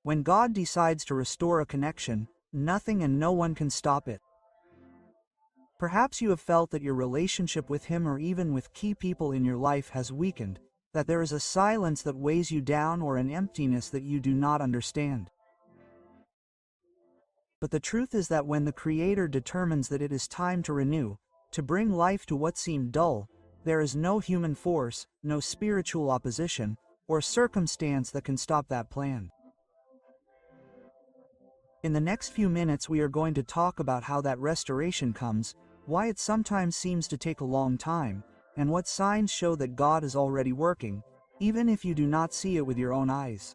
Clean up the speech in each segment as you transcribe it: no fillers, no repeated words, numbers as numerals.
When God decides to restore a connection, nothing and no one can stop it. Perhaps you have felt that your relationship with Him or even with key people in your life has weakened, that there is a silence that weighs you down or an emptiness that you do not understand. But the truth is that when the Creator determines that it is time to renew, to bring life to what seemed dull, there is no human force, no spiritual opposition, or circumstance that can stop that plan. In the next few minutes we are going to talk about how that restoration comes, why it sometimes seems to take a long time, and what signs show that God is already working, even if you do not see it with your own eyes.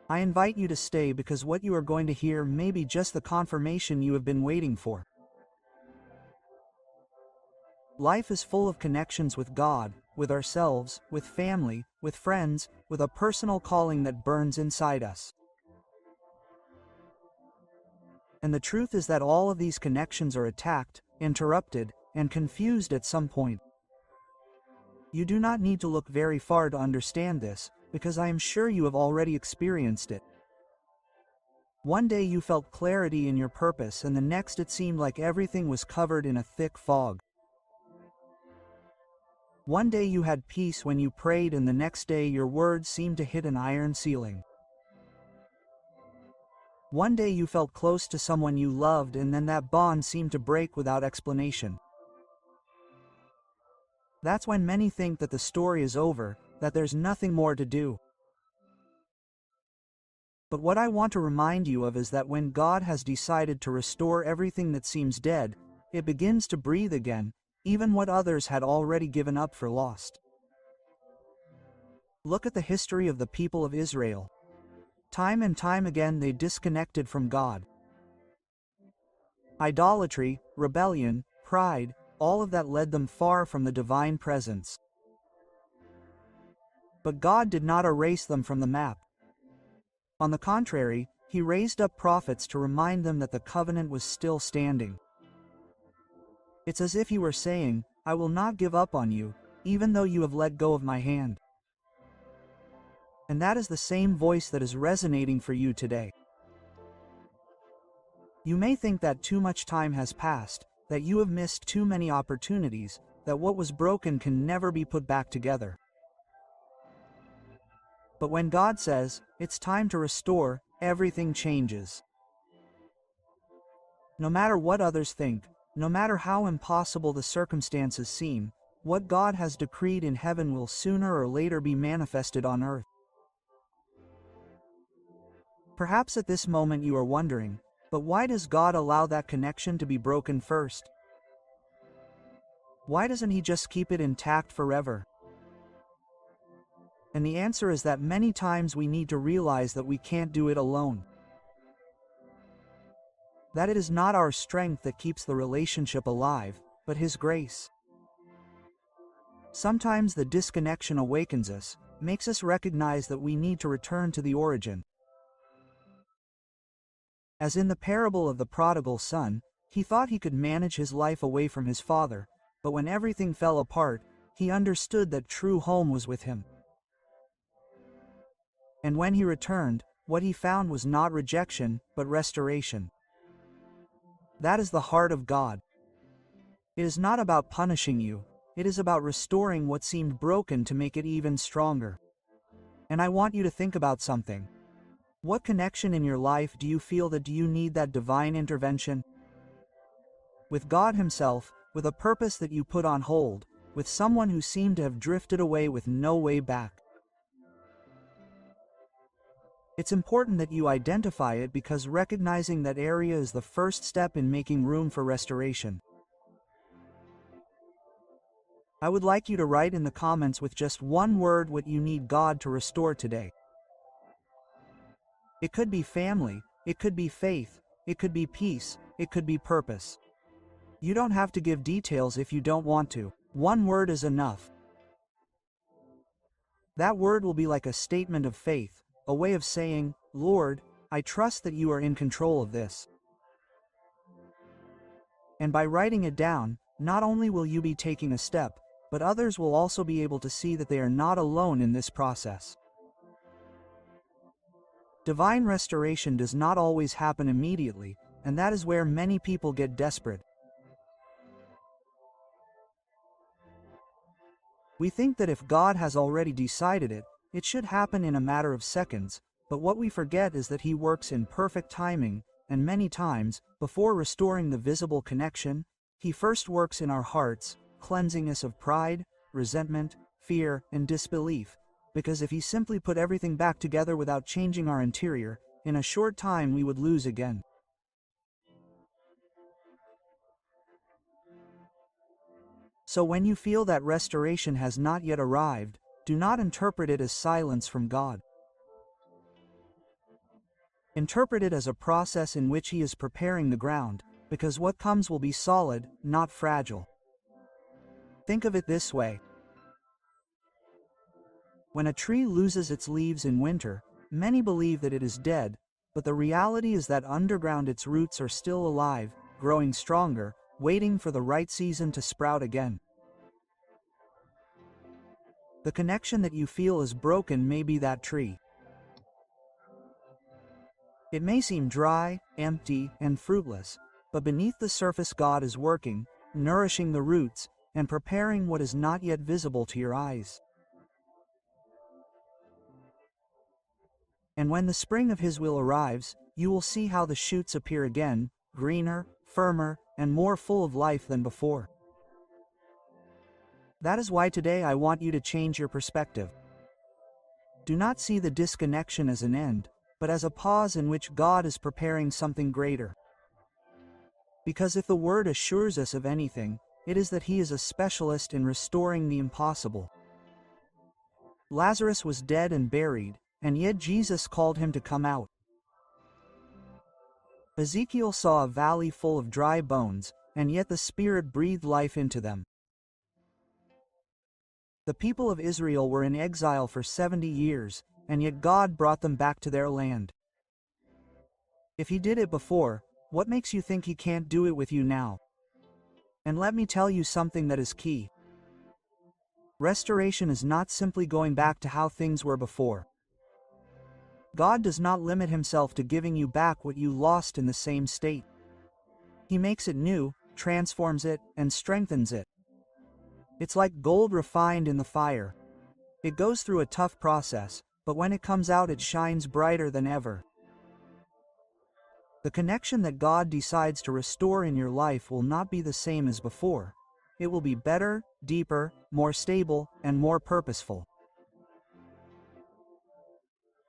I invite you to stay because what you are going to hear may be just the confirmation you have been waiting for. Life is full of connections with God, with ourselves, with family, with friends, with a personal calling that burns inside us. And the truth is that all of these connections are attacked, interrupted, and confused at some point. You do not need to look very far to understand this, because I am sure you have already experienced it. One day you felt clarity in your purpose and the next it seemed like everything was covered in a thick fog. One day you had peace when you prayed and the next day your words seemed to hit an iron ceiling. One day you felt close to someone you loved and then that bond seemed to break without explanation. That's when many think that the story is over, that there's nothing more to do. But what I want to remind you of is that when God has decided to restore everything that seems dead, it begins to breathe again, even what others had already given up for lost. Look at the history of the people of Israel. Time and time again they disconnected from God. Idolatry, rebellion, pride, all of that led them far from the divine presence. But God did not erase them from the map. On the contrary, He raised up prophets to remind them that the covenant was still standing. It's as if He were saying, I will not give up on you, even though you have let go of my hand. And that is the same voice that is resonating for you today. You may think that too much time has passed, that you have missed too many opportunities, that what was broken can never be put back together. But when God says, it's time to restore, everything changes. No matter what others think, no matter how impossible the circumstances seem, what God has decreed in heaven will sooner or later be manifested on earth. Perhaps at this moment you are wondering, but why does God allow that connection to be broken first? Why doesn't He just keep it intact forever? And the answer is that many times we need to realize that we can't do it alone. That it is not our strength that keeps the relationship alive, but His grace. Sometimes the disconnection awakens us, makes us recognize that we need to return to the origin. As in the parable of the prodigal son, he thought he could manage his life away from his father, but when everything fell apart, he understood that true home was with him. And when he returned, what he found was not rejection, but restoration. That is the heart of God. It is not about punishing you, it is about restoring what seemed broken to make it even stronger. And I want you to think about something. What connection in your life do you feel that you need that divine intervention? With God Himself, with a purpose that you put on hold, with someone who seemed to have drifted away with no way back. It's important that you identify it because recognizing that area is the first step in making room for restoration. I would like you to write in the comments with just one word what you need God to restore today. It could be family, it could be faith, it could be peace, it could be purpose. You don't have to give details if you don't want to. One word is enough. That word will be like a statement of faith, a way of saying, Lord, I trust that you are in control of this. And by writing it down, not only will you be taking a step, but others will also be able to see that they are not alone in this process. Divine restoration does not always happen immediately, and that is where many people get desperate. We think that if God has already decided it, it should happen in a matter of seconds, but what we forget is that He works in perfect timing, and many times, before restoring the visible connection, He first works in our hearts, cleansing us of pride, resentment, fear, and disbelief, because if He simply put everything back together without changing our interior, in a short time we would lose again. So when you feel that restoration has not yet arrived, do not interpret it as silence from God. Interpret it as a process in which He is preparing the ground, because what comes will be solid, not fragile. Think of it this way. When a tree loses its leaves in winter, many believe that it is dead, but the reality is that underground its roots are still alive, growing stronger, waiting for the right season to sprout again. The connection that you feel is broken may be that tree. It may seem dry, empty, and fruitless, but beneath the surface God is working, nourishing the roots, and preparing what is not yet visible to your eyes. And when the spring of His will arrives, you will see how the shoots appear again, greener, firmer, and more full of life than before. That is why today I want you to change your perspective. Do not see the disconnection as an end, but as a pause in which God is preparing something greater. Because if the Word assures us of anything, it is that He is a specialist in restoring the impossible. Lazarus was dead and buried, and yet Jesus called him to come out. Ezekiel saw a valley full of dry bones, and yet the Spirit breathed life into them. The people of Israel were in exile for 70 years, and yet God brought them back to their land. If He did it before, what makes you think He can't do it with you now? And let me tell you something that is key. Restoration is not simply going back to how things were before. God does not limit Himself to giving you back what you lost in the same state. He makes it new, transforms it, and strengthens it. It's like gold refined in the fire. It goes through a tough process, but when it comes out it shines brighter than ever. The connection that God decides to restore in your life will not be the same as before. It will be better, deeper, more stable, and more purposeful.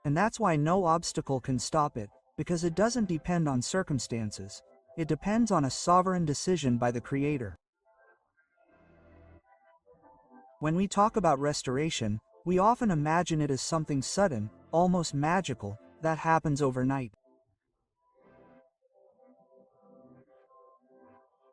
And that's why no obstacle can stop it, because it doesn't depend on circumstances. It depends on a sovereign decision by the Creator. When we talk about restoration, we often imagine it as something sudden, almost magical, that happens overnight.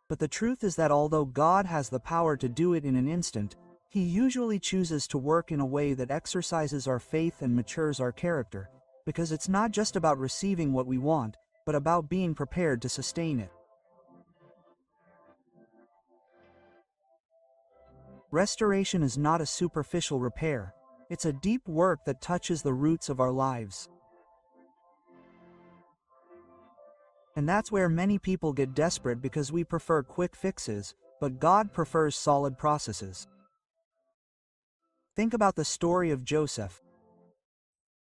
But the truth is that although God has the power to do it in an instant, He usually chooses to work in a way that exercises our faith and matures our character, because it's not just about receiving what we want, but about being prepared to sustain it. Restoration is not a superficial repair. It's a deep work that touches the roots of our lives. And that's where many people get desperate, because we prefer quick fixes, but God prefers solid processes. Think about the story of Joseph.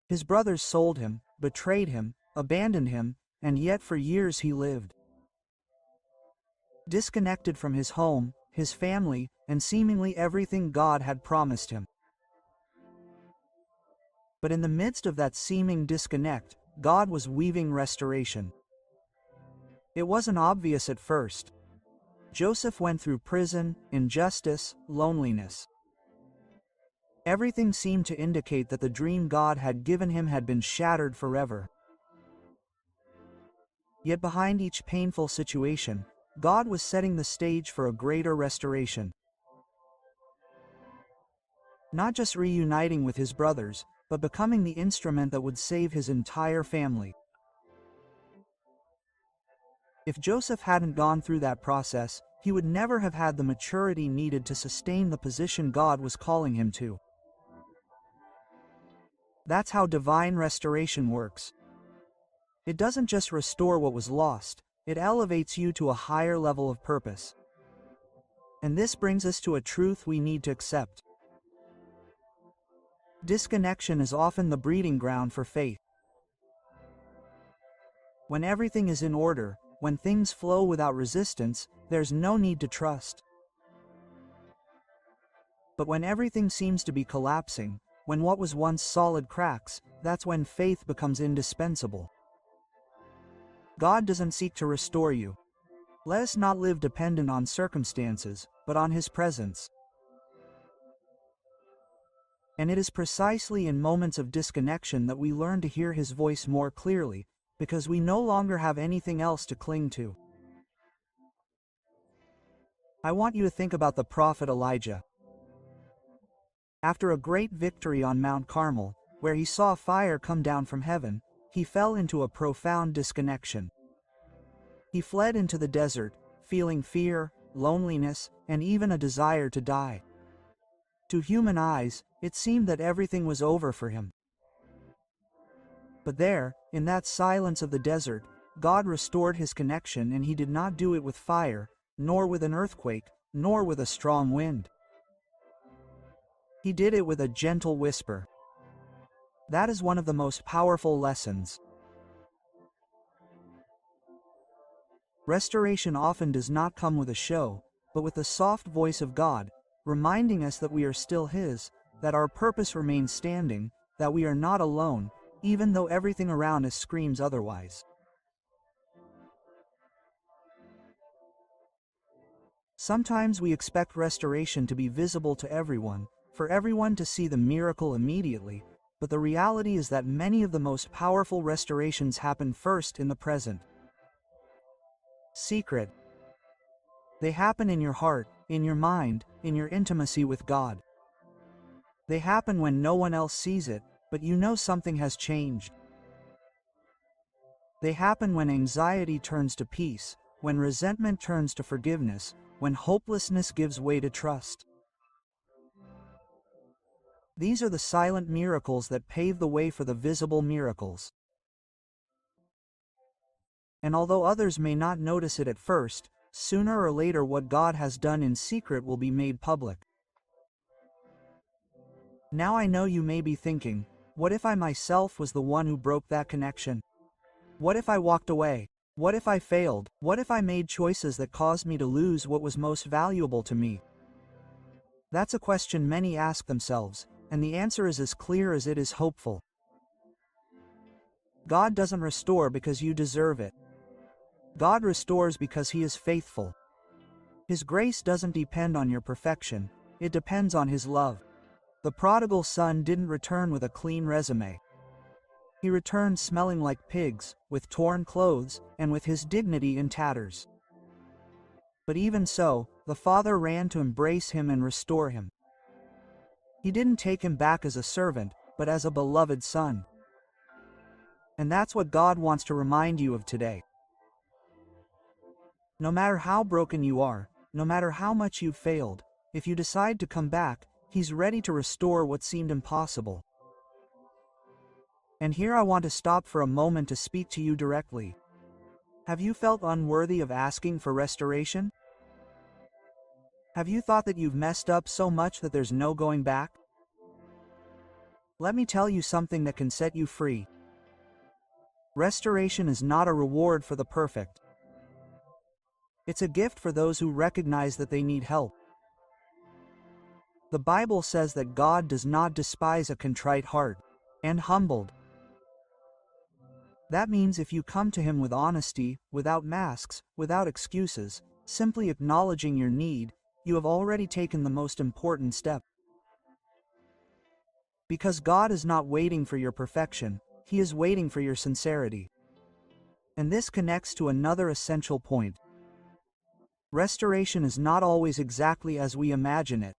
His brothers sold him, betrayed him, abandoned him, and yet for years he lived disconnected from his home, his family, and seemingly everything God had promised him. But in the midst of that seeming disconnect, God was weaving restoration. It wasn't obvious at first. Joseph went through prison, injustice, loneliness. Everything seemed to indicate that the dream God had given him had been shattered forever. Yet behind each painful situation, God was setting the stage for a greater restoration. Not just reuniting with his brothers, but becoming the instrument that would save his entire family. If Joseph hadn't gone through that process, he would never have had the maturity needed to sustain the position God was calling him to. That's how divine restoration works. It doesn't just restore what was lost, it elevates you to a higher level of purpose. And this brings us to a truth we need to accept. Disconnection is often the breeding ground for faith. When everything is in order, when things flow without resistance, there's no need to trust. But when everything seems to be collapsing, when what was once solid cracks, that's when faith becomes indispensable. God doesn't seek to restore you. Let us not live dependent on circumstances, but on His presence. And it is precisely in moments of disconnection that we learn to hear His voice more clearly, because we no longer have anything else to cling to. I want you to think about the prophet Elijah. After a great victory on Mount Carmel, where he saw fire come down from heaven, he fell into a profound disconnection. He fled into the desert, feeling fear, loneliness, and even a desire to die. To human eyes, it seemed that everything was over for him. But there, in that silence of the desert, God restored his connection, and He did not do it with fire, nor with an earthquake, nor with a strong wind. He did it with a gentle whisper. That is one of the most powerful lessons. Restoration often does not come with a show, but with the soft voice of God, reminding us that we are still His, that our purpose remains standing, that we are not alone, even though everything around us screams otherwise. Sometimes we expect restoration to be visible to everyone, for everyone to see the miracle immediately, but the reality is that many of the most powerful restorations happen first in the present. Secret. They happen in your heart, in your mind, in your intimacy with God. They happen when no one else sees it, but you know something has changed. They happen when anxiety turns to peace, when resentment turns to forgiveness, when hopelessness gives way to trust. These are the silent miracles that pave the way for the visible miracles. And although others may not notice it at first, sooner or later what God has done in secret will be made public. Now I know you may be thinking, what if I myself was the one who broke that connection? What if I walked away? What if I failed? What if I made choices that caused me to lose what was most valuable to me? That's a question many ask themselves, and the answer is as clear as it is hopeful. God doesn't restore because you deserve it. God restores because He is faithful. His grace doesn't depend on your perfection, it depends on His love. The prodigal son didn't return with a clean resume. He returned smelling like pigs, with torn clothes, and with his dignity in tatters. But even so, the father ran to embrace him and restore him. He didn't take him back as a servant, but as a beloved son. And that's what God wants to remind you of today. No matter how broken you are, no matter how much you've failed, if you decide to come back, He's ready to restore what seemed impossible. And here I want to stop for a moment to speak to you directly. Have you felt unworthy of asking for restoration? Have you thought that you've messed up so much that there's no going back? Let me tell you something that can set you free. Restoration is not a reward for the perfect. It's a gift for those who recognize that they need help. The Bible says that God does not despise a contrite heart, and humbled. That means if you come to Him with honesty, without masks, without excuses, simply acknowledging your need, you have already taken the most important step. Because God is not waiting for your perfection, He is waiting for your sincerity. And this connects to another essential point. Restoration is not always exactly as we imagine it.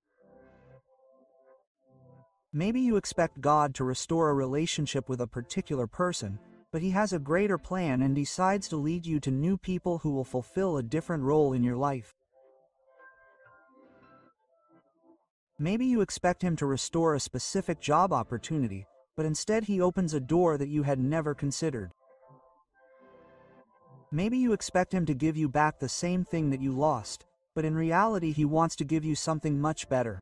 Maybe you expect God to restore a relationship with a particular person, but He has a greater plan and decides to lead you to new people who will fulfill a different role in your life. Maybe you expect Him to restore a specific job opportunity, but instead He opens a door that you had never considered. Maybe you expect him to give you back the same thing that you lost, but in reality he wants to give you something much better.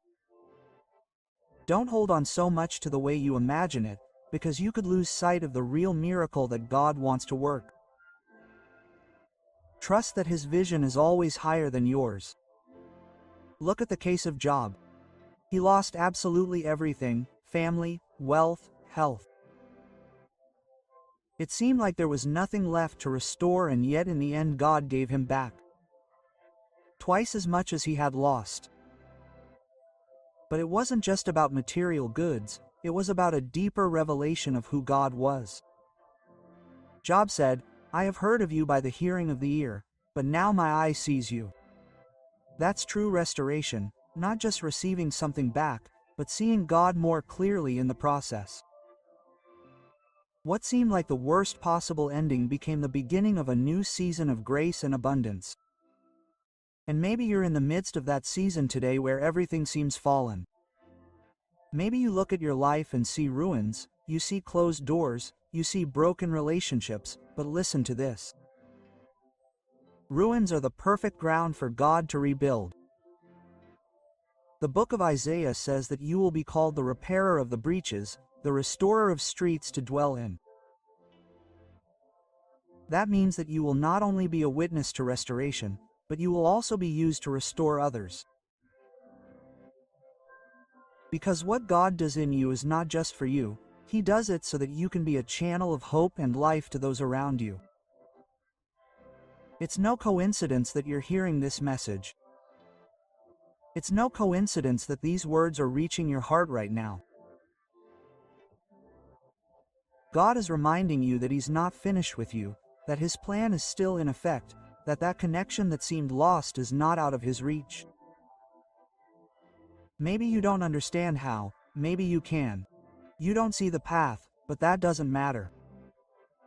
Don't hold on so much to the way you imagine it, because you could lose sight of the real miracle that God wants to work. Trust that his vision is always higher than yours. Look at the case of Job. He lost absolutely everything: family, wealth, health. It seemed like there was nothing left to restore, and yet in the end God gave him back twice as much as he had lost. But it wasn't just about material goods, it was about a deeper revelation of who God was. Job said, "I have heard of you by the hearing of the ear, but now my eye sees you." That's true restoration, not just receiving something back, but seeing God more clearly in the process. What seemed like the worst possible ending became the beginning of a new season of grace and abundance. And maybe you're in the midst of that season today where everything seems fallen. Maybe you look at your life and see ruins, you see closed doors, you see broken relationships, but listen to this. Ruins are the perfect ground for God to rebuild. The book of Isaiah says that you will be called the repairer of the breaches, the restorer of streets to dwell in. That means that you will not only be a witness to restoration, but you will also be used to restore others. Because what God does in you is not just for you, he does it so that you can be a channel of hope and life to those around you. It's no coincidence that you're hearing this message. It's no coincidence that these words are reaching your heart right now. God is reminding you that he's not finished with you, that his plan is still in effect, that connection that seemed lost is not out of his reach. Maybe you don't understand how, maybe you can. You don't see the path, but that doesn't matter.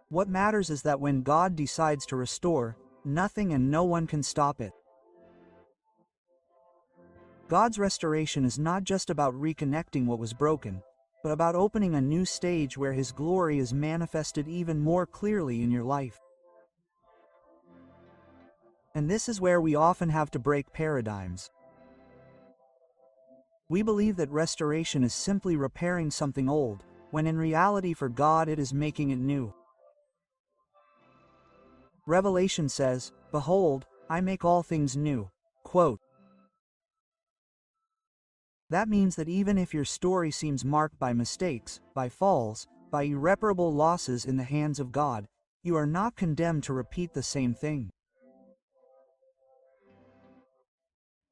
What matters is that when God decides to restore, nothing and no one can stop it. God's restoration is not just about reconnecting what was broken, but about opening a new stage where his glory is manifested even more clearly in your life. And this is where we often have to break paradigms. We believe that restoration is simply repairing something old, when in reality for God it is making it new. Revelation says, "Behold, I make all things new." Quote. That means that even if your story seems marked by mistakes, by falls, by irreparable losses in the hands of God, you are not condemned to repeat the same thing.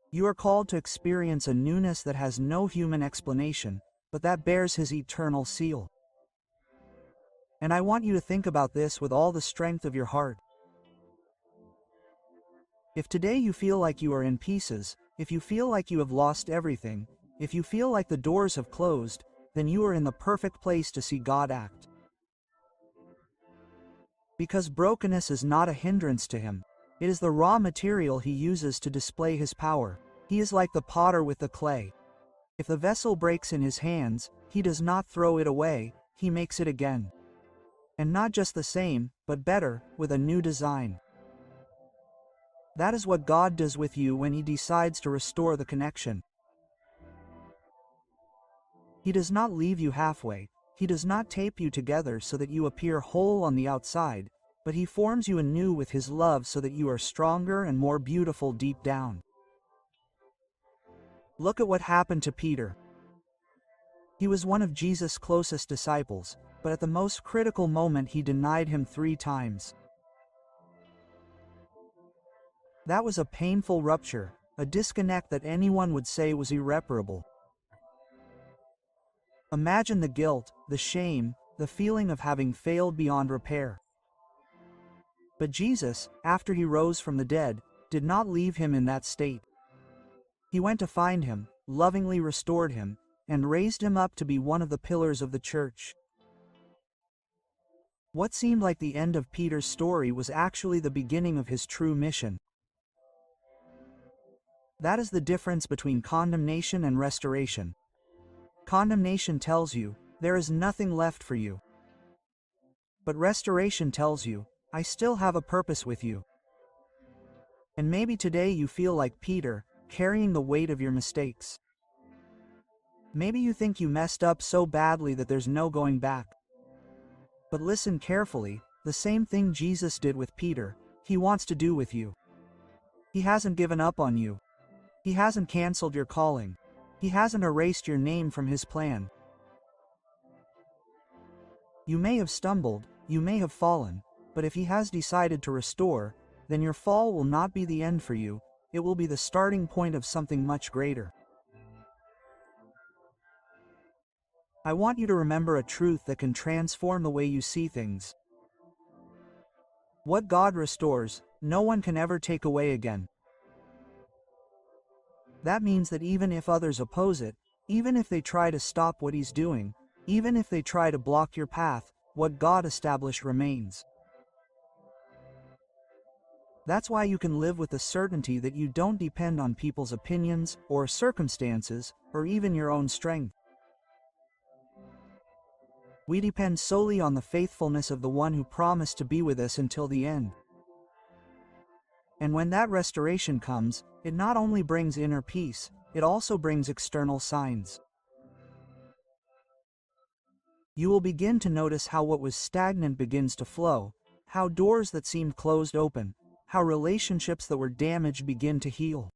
You are called to experience a newness that has no human explanation, but that bears his eternal seal. And I want you to think about this with all the strength of your heart. If today you feel like you are in pieces, if you feel like you have lost everything, if you feel like the doors have closed, then you are in the perfect place to see God act. Because brokenness is not a hindrance to him. It is the raw material he uses to display his power. He is like the potter with the clay. If the vessel breaks in his hands, he does not throw it away, he makes it again. And not just the same, but better, with a new design. That is what God does with you when he decides to restore the connection. He does not leave you halfway, he does not tape you together so that you appear whole on the outside, but he forms you anew with his love so that you are stronger and more beautiful deep down. Look at what happened to Peter. He was one of Jesus' closest disciples, but at the most critical moment he denied him 3 times. That was a painful rupture, a disconnect that anyone would say was irreparable. Imagine the guilt, the shame, the feeling of having failed beyond repair. But Jesus, after he rose from the dead, did not leave him in that state. He went to find him, lovingly restored him, and raised him up to be one of the pillars of the church. What seemed like the end of Peter's story was actually the beginning of his true mission. That is the difference between condemnation and restoration. Condemnation tells you, there is nothing left for you. But restoration tells you, I still have a purpose with you. And maybe today you feel like Peter, carrying the weight of your mistakes. Maybe you think you messed up so badly that there's no going back. But listen carefully, the same thing Jesus did with Peter, he wants to do with you. He hasn't given up on you. He hasn't canceled your calling. He hasn't erased your name from his plan. You may have stumbled, you may have fallen, but if he has decided to restore, then your fall will not be the end for you, it will be the starting point of something much greater. I want you to remember a truth that can transform the way you see things. What God restores, no one can ever take away again. That means that even if others oppose it, even if they try to stop what he's doing, even if they try to block your path, what God established remains. That's why you can live with the certainty that you don't depend on people's opinions, or circumstances, or even your own strength. We depend solely on the faithfulness of the one who promised to be with us until the end. And when that restoration comes, it not only brings inner peace, it also brings external signs. You will begin to notice how what was stagnant begins to flow, how doors that seemed closed open, how relationships that were damaged begin to heal.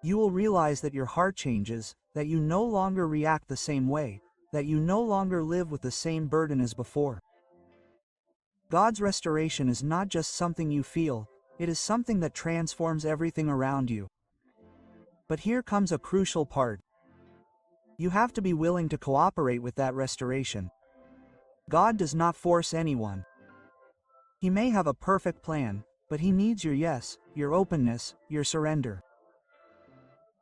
You will realize that your heart changes, that you no longer react the same way, that you no longer live with the same burden as before. God's restoration is not just something you feel, it is something that transforms everything around you. But here comes a crucial part. You have to be willing to cooperate with that restoration. God does not force anyone. He may have a perfect plan, but he needs your yes, your openness, your surrender.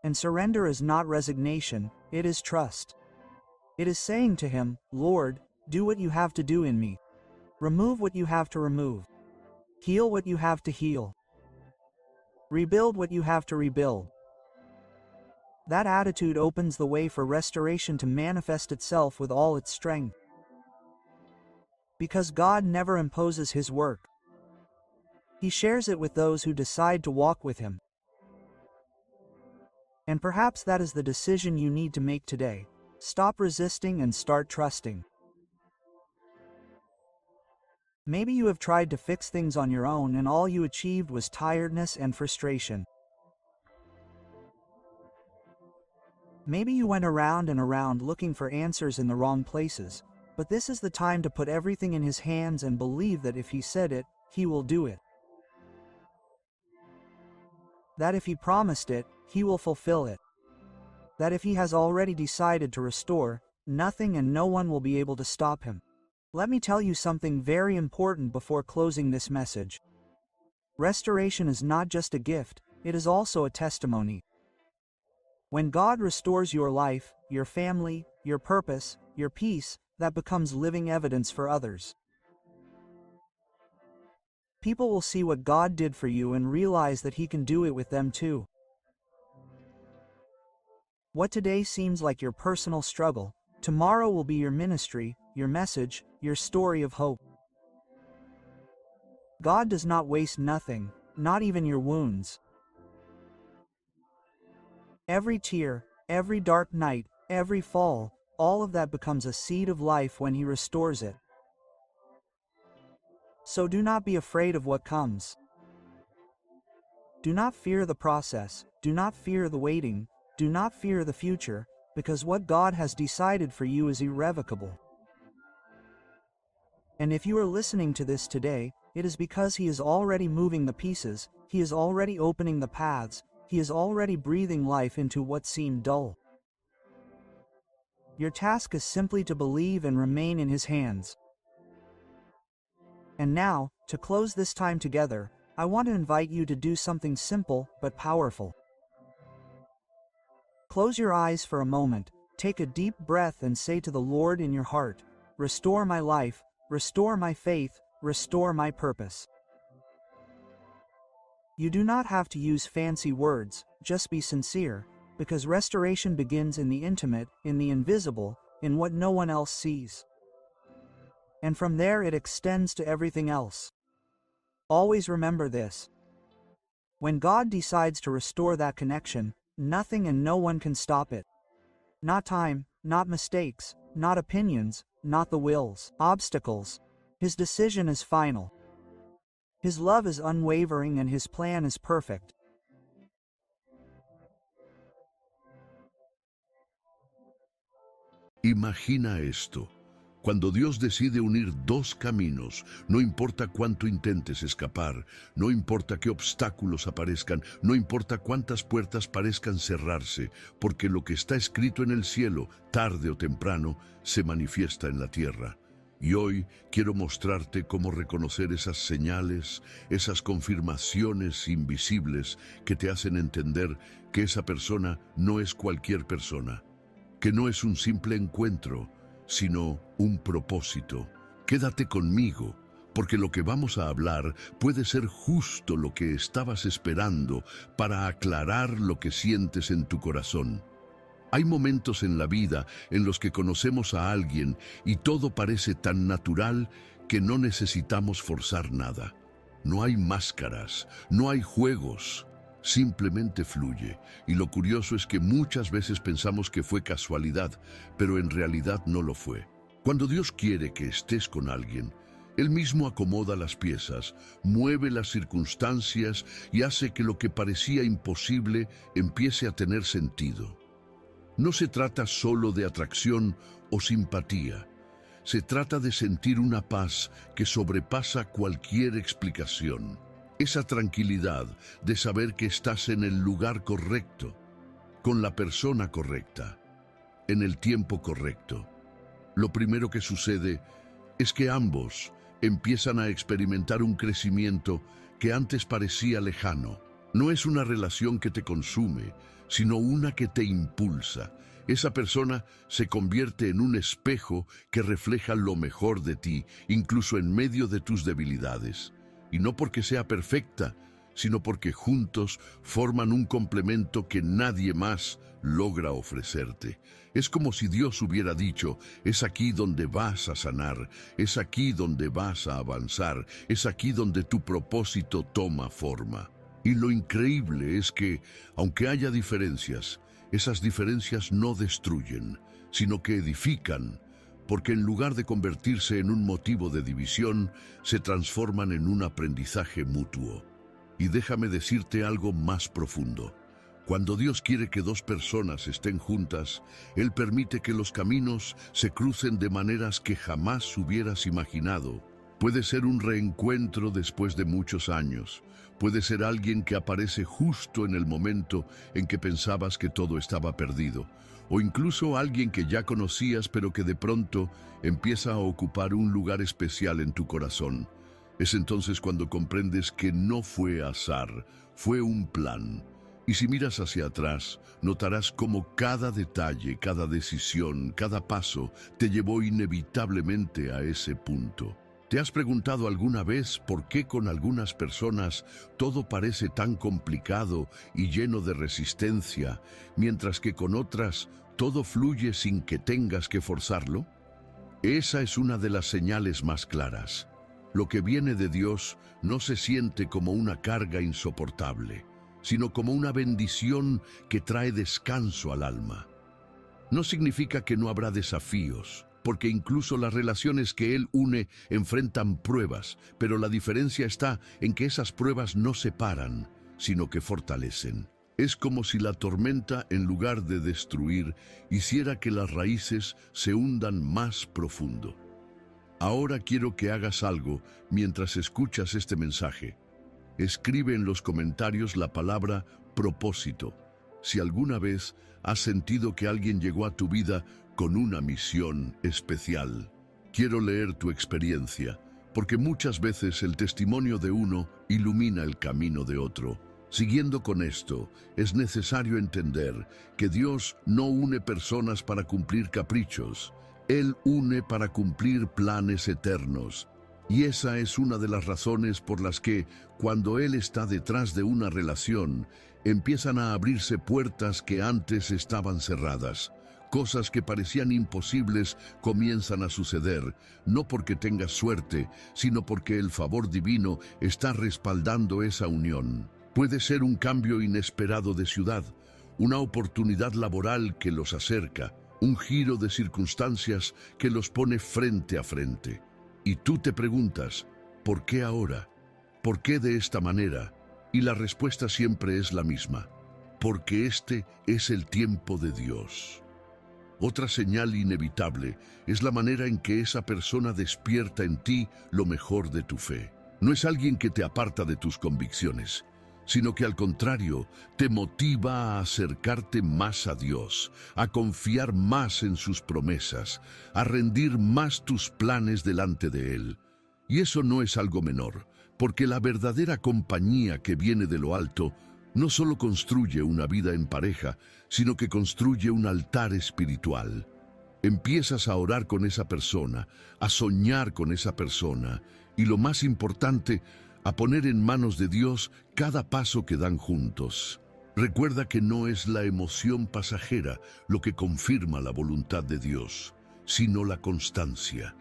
And surrender is not resignation, it is trust. It is saying to him, Lord, do what you have to do in me. Remove what you have to remove. Heal what you have to heal. Rebuild what you have to rebuild. That attitude opens the way for restoration to manifest itself with all its strength. Because God never imposes his work. He shares it with those who decide to walk with him. And perhaps that is the decision you need to make today. Stop resisting and start trusting. Maybe you have tried to fix things on your own and all you achieved was tiredness and frustration. Maybe you went around and around looking for answers in the wrong places, but this is the time to put everything in his hands and believe that if he said it, he will do it. That if he promised it, he will fulfill it. That if he has already decided to restore, nothing and no one will be able to stop him. Let me tell you something very important before closing this message. Restoration is not just a gift, it is also a testimony. When God restores your life, your family, your purpose, your peace, that becomes living evidence for others. People will see what God did for you and realize that he can do it with them too. What today seems like your personal struggle, tomorrow will be your ministry, your message, your story of hope. God does not waste nothing, not even your wounds. Every tear, every dark night, every fall, all of that becomes a seed of life when he restores it. So do not be afraid of what comes. Do not fear the process, do not fear the waiting, do not fear the future, because what God has decided for you is irrevocable. And if you are listening to this today, it is because he is already moving the pieces, he is already opening the paths, he is already breathing life into what seemed dull. Your task is simply to believe and remain in his hands. And now, to close this time together, I want to invite you to do something simple but powerful. Close your eyes for a moment, take a deep breath and say to the Lord in your heart, restore my life, restore my faith, restore my purpose. You do not have to use fancy words, just be sincere, because restoration begins in the intimate, in the invisible, in what no one else sees. and from there it extends to everything else. Always remember this. When God decides to restore that connection, nothing and no one can stop it. Not time, not mistakes, not opinions, not the wills, obstacles. His decision is final. His love is unwavering and his plan is perfect. Imagina esto. Cuando Dios decide unir dos caminos, no importa cuánto intentes escapar, no importa qué obstáculos aparezcan, no importa cuántas puertas parezcan cerrarse, porque lo que está escrito en el cielo, tarde o temprano, se manifiesta en la tierra. Y hoy quiero mostrarte cómo reconocer esas señales, esas confirmaciones invisibles que te hacen entender que esa persona no es cualquier persona, que no es un simple encuentro, sino un propósito. Quédate conmigo, porque lo que vamos a hablar puede ser justo lo que estabas esperando para aclarar lo que sientes en tu corazón. Hay momentos en la vida en los que conocemos a alguien y todo parece tan natural que no necesitamos forzar nada. No hay máscaras, no hay juegos. Simplemente fluye, y lo curioso es que muchas veces pensamos que fue casualidad, pero en realidad no lo fue. Cuando Dios quiere que estés con alguien, Él mismo acomoda las piezas, mueve las circunstancias y hace que lo que parecía imposible empiece a tener sentido. No se trata solo de atracción o simpatía. Se trata de sentir una paz que sobrepasa cualquier explicación. Esa tranquilidad de saber que estás en el lugar correcto, con la persona correcta, en el tiempo correcto. Lo primero que sucede es que ambos empiezan a experimentar un crecimiento que antes parecía lejano. No es una relación que te consume, sino una que te impulsa. Esa persona se convierte en un espejo que refleja lo mejor de ti, incluso en medio de tus debilidades. Y no porque sea perfecta, sino porque juntos forman un complemento que nadie más logra ofrecerte. Es como si Dios hubiera dicho, es aquí donde vas a sanar, es aquí donde vas a avanzar, es aquí donde tu propósito toma forma. Y lo increíble es que, aunque haya diferencias, esas diferencias no destruyen, sino que edifican, porque en lugar de convertirse en un motivo de división, se transforman en un aprendizaje mutuo. Y déjame decirte algo más profundo. Cuando Dios quiere que dos personas estén juntas, Él permite que los caminos se crucen de maneras que jamás hubieras imaginado. Puede ser un reencuentro después de muchos años. Puede ser alguien que aparece justo en el momento en que pensabas que todo estaba perdido. O incluso alguien que ya conocías pero que de pronto empieza a ocupar un lugar especial en tu corazón. Es entonces cuando comprendes que no fue azar, fue un plan. Y si miras hacia atrás, notarás cómo cada detalle, cada decisión, cada paso te llevó inevitablemente a ese punto. ¿Te has preguntado alguna vez por qué con algunas personas todo parece tan complicado y lleno de resistencia, mientras que con otras todo fluye sin que tengas que forzarlo? Esa es una de las señales más claras. Lo que viene de Dios no se siente como una carga insoportable, sino como una bendición que trae descanso al alma. No significa que no habrá desafíos, porque incluso las relaciones que Él une enfrentan pruebas, pero la diferencia está en que esas pruebas no separan, sino que fortalecen. Es como si la tormenta, en lugar de destruir, hiciera que las raíces se hundan más profundo. Ahora quiero que hagas algo mientras escuchas este mensaje. Escribe en los comentarios la palabra propósito. Si alguna vez has sentido que alguien llegó a tu vida con una misión especial, quiero leer tu experiencia, porque muchas veces el testimonio de uno ilumina el camino de otro. Siguiendo con esto, es necesario entender que Dios no une personas para cumplir caprichos. Él une para cumplir planes eternos. Y esa es una de las razones por las que, cuando Él está detrás de una relación, empiezan a abrirse puertas que antes estaban cerradas. Cosas que parecían imposibles comienzan a suceder, no porque tengas suerte, sino porque el favor divino está respaldando esa unión. Puede ser un cambio inesperado de ciudad, una oportunidad laboral que los acerca, un giro de circunstancias que los pone frente a frente. Y tú te preguntas, ¿por qué ahora? ¿Por qué de esta manera? Y la respuesta siempre es la misma, porque este es el tiempo de Dios. Otra señal inevitable es la manera en que esa persona despierta en ti lo mejor de tu fe. No es alguien que te aparta de tus convicciones, sino que al contrario, te motiva a acercarte más a Dios, a confiar más en sus promesas, a rendir más tus planes delante de Él. Y eso no es algo menor, porque la verdadera compañía que viene de lo alto no solo construye una vida en pareja, sino que construye un altar espiritual. Empiezas a orar con esa persona, a soñar con esa persona, y lo más importante, a poner en manos de Dios cada paso que dan juntos. Recuerda que no es la emoción pasajera lo que confirma la voluntad de Dios, sino la constancia.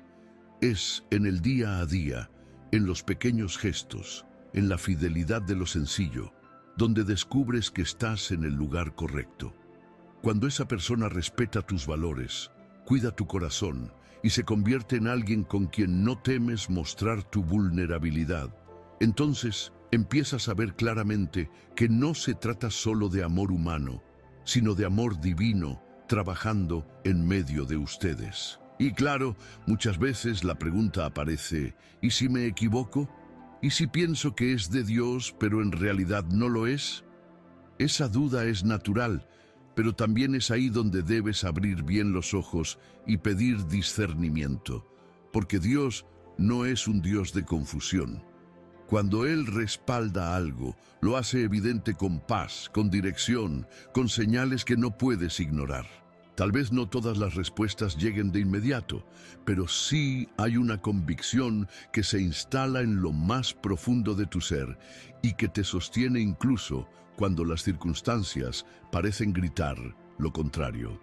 Es en el día a día, en los pequeños gestos, en la fidelidad de lo sencillo, donde descubres que estás en el lugar correcto. Cuando esa persona respeta tus valores, cuida tu corazón y se convierte en alguien con quien no temes mostrar tu vulnerabilidad, entonces empiezas a ver claramente que no se trata solo de amor humano, sino de amor divino trabajando en medio de ustedes. Y claro, muchas veces la pregunta aparece, ¿y si me equivoco? ¿Y si pienso que es de Dios, pero en realidad no lo es? Esa duda es natural, pero también es ahí donde debes abrir bien los ojos y pedir discernimiento, porque Dios no es un Dios de confusión. Cuando Él respalda algo, lo hace evidente con paz, con dirección, con señales que no puedes ignorar. Tal vez no todas las respuestas lleguen de inmediato, pero sí hay una convicción que se instala en lo más profundo de tu ser y que te sostiene incluso cuando las circunstancias parecen gritar lo contrario.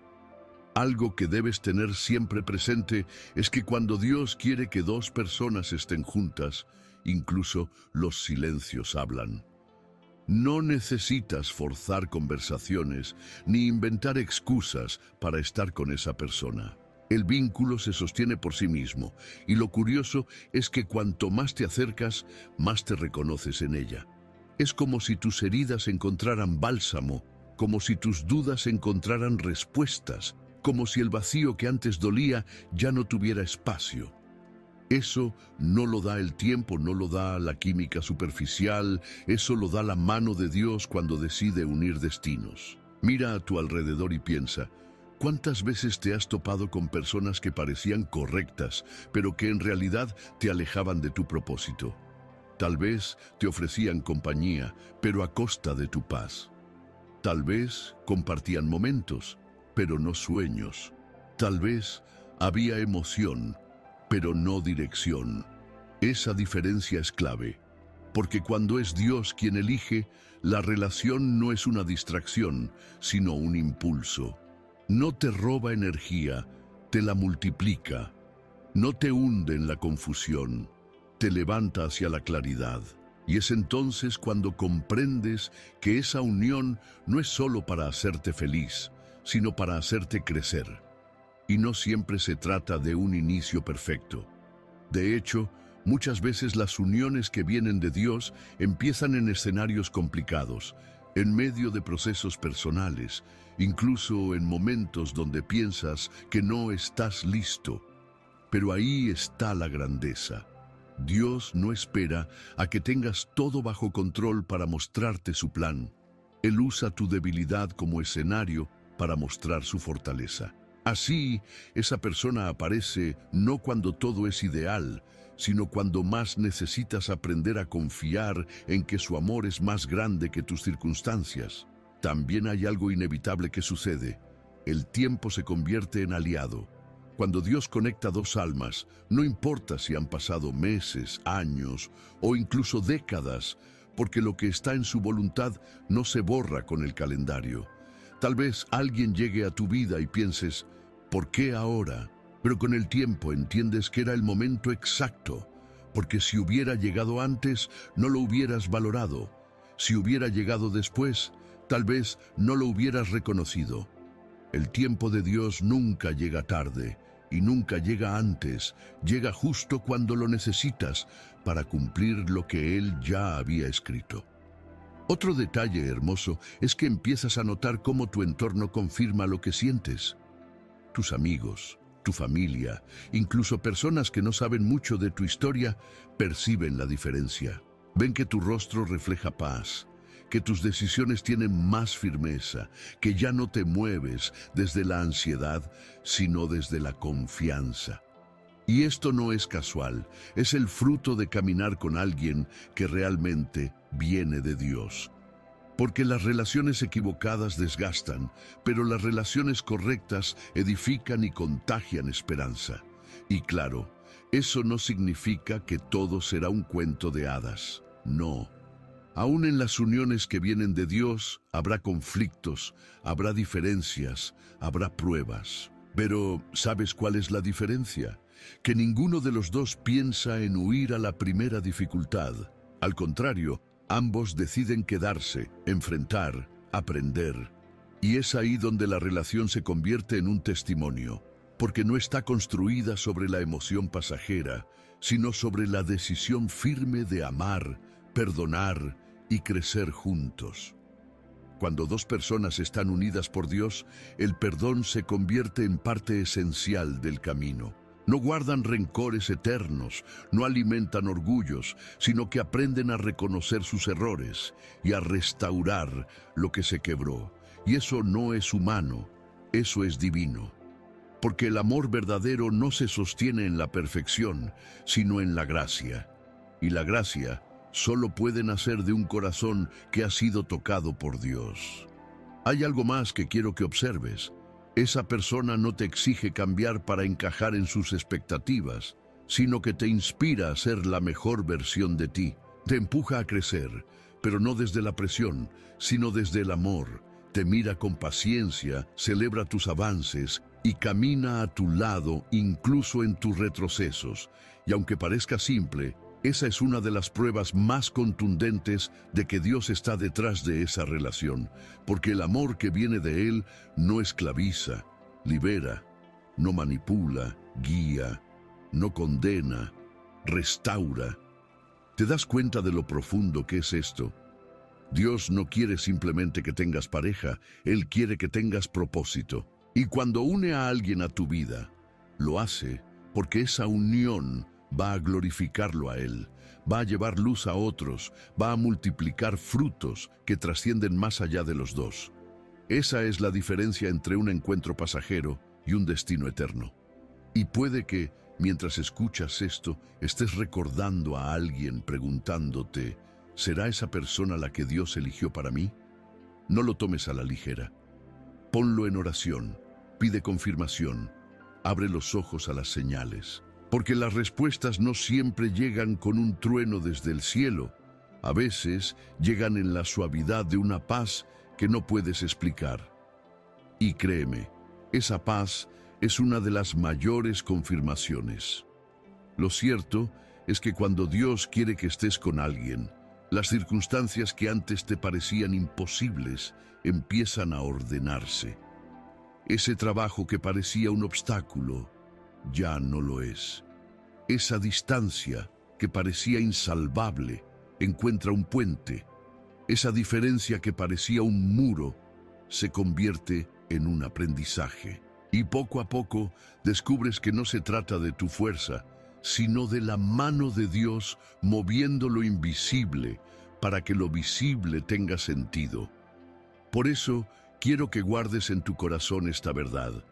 Algo que debes tener siempre presente es que cuando Dios quiere que dos personas estén juntas, incluso los silencios hablan. No necesitas forzar conversaciones ni inventar excusas para estar con esa persona. El vínculo se sostiene por sí mismo, y lo curioso es que cuanto más te acercas, más te reconoces en ella. Es como si tus heridas encontraran bálsamo, como si tus dudas encontraran respuestas, como si el vacío que antes dolía ya no tuviera espacio. Eso no lo da el tiempo, no lo da la química superficial, eso lo da la mano de Dios cuando decide unir destinos. Mira a tu alrededor y piensa, ¿cuántas veces te has topado con personas que parecían correctas, pero que en realidad te alejaban de tu propósito? Tal vez te ofrecían compañía, pero a costa de tu paz. Tal vez compartían momentos, pero no sueños. Tal vez había emoción, pero no dirección. Esa diferencia es clave, porque cuando es Dios quien elige, la relación no es una distracción, sino un impulso. No te roba energía, te la multiplica. No te hunde en la confusión, te levanta hacia la claridad. Y es entonces cuando comprendes que esa unión no es solo para hacerte feliz, sino para hacerte crecer. Y no siempre se trata de un inicio perfecto. De hecho, muchas veces las uniones que vienen de Dios empiezan en escenarios complicados, en medio de procesos personales, incluso en momentos donde piensas que no estás listo. Pero ahí está la grandeza. Dios no espera a que tengas todo bajo control para mostrarte su plan. Él usa tu debilidad como escenario para mostrar su fortaleza. Así, esa persona aparece no cuando todo es ideal, sino cuando más necesitas aprender a confiar en que su amor es más grande que tus circunstancias. También hay algo inevitable que sucede. El tiempo se convierte en aliado. Cuando Dios conecta dos almas, no importa si han pasado meses, años o incluso décadas, porque lo que está en su voluntad no se borra con el calendario. Tal vez alguien llegue a tu vida y pienses, ¿por qué ahora? Pero con el tiempo entiendes que era el momento exacto, porque si hubiera llegado antes, no lo hubieras valorado. Si hubiera llegado después, tal vez no lo hubieras reconocido. El tiempo de Dios nunca llega tarde y nunca llega antes, llega justo cuando lo necesitas para cumplir lo que Él ya había escrito. Otro detalle hermoso es que empiezas a notar cómo tu entorno confirma lo que sientes. Tus amigos, tu familia, incluso personas que no saben mucho de tu historia, perciben la diferencia. Ven que tu rostro refleja paz, que tus decisiones tienen más firmeza, que ya no te mueves desde la ansiedad, sino desde la confianza. Y esto no es casual, es el fruto de caminar con alguien que realmente viene de Dios. Porque las relaciones equivocadas desgastan, pero las relaciones correctas edifican y contagian esperanza. Y claro, eso no significa que todo será un cuento de hadas. No. Aún en las uniones que vienen de Dios, habrá conflictos, habrá diferencias, habrá pruebas. Pero, ¿sabes cuál es la diferencia? Que ninguno de los dos piensa en huir a la primera dificultad. Al contrario, ambos deciden quedarse, enfrentar, aprender. Y es ahí donde la relación se convierte en un testimonio, porque no está construida sobre la emoción pasajera, sino sobre la decisión firme de amar, perdonar y crecer juntos. Cuando dos personas están unidas por Dios, el perdón se convierte en parte esencial del camino. No guardan rencores eternos, no alimentan orgullos, sino que aprenden a reconocer sus errores y a restaurar lo que se quebró. Y eso no es humano, eso es divino. Porque el amor verdadero no se sostiene en la perfección, sino en la gracia. Y la gracia solo puede nacer de un corazón que ha sido tocado por Dios. Hay algo más que quiero que observes. Esa persona no te exige cambiar para encajar en sus expectativas, sino que te inspira a ser la mejor versión de ti. Te empuja a crecer, pero no desde la presión, sino desde el amor. Te mira con paciencia, celebra tus avances y camina a tu lado incluso en tus retrocesos. Y aunque parezca simple, esa es una de las pruebas más contundentes de que Dios está detrás de esa relación, porque el amor que viene de Él no esclaviza, libera, no manipula, guía, no condena, restaura. ¿Te das cuenta de lo profundo que es esto? Dios no quiere simplemente que tengas pareja, Él quiere que tengas propósito. Y cuando une a alguien a tu vida, lo hace porque esa unión va a glorificarlo a Él, va a llevar luz a otros, va a multiplicar frutos que trascienden más allá de los dos. Esa es la diferencia entre un encuentro pasajero y un destino eterno. Y puede que, mientras escuchas esto, estés recordando a alguien preguntándote, ¿será esa persona la que Dios eligió para mí? No lo tomes a la ligera. Ponlo en oración, pide confirmación, abre los ojos a las señales. Porque las respuestas no siempre llegan con un trueno desde el cielo. A veces llegan en la suavidad de una paz que no puedes explicar. Y créeme, esa paz es una de las mayores confirmaciones. Lo cierto es que cuando Dios quiere que estés con alguien, las circunstancias que antes te parecían imposibles empiezan a ordenarse. Ese trabajo que parecía un obstáculo ya no lo es. Esa distancia que parecía insalvable encuentra un puente. Esa diferencia que parecía un muro se convierte en un aprendizaje. Y poco a poco descubres que no se trata de tu fuerza, sino de la mano de Dios moviendo lo invisible para que lo visible tenga sentido. Por eso quiero que guardes en tu corazón esta verdad.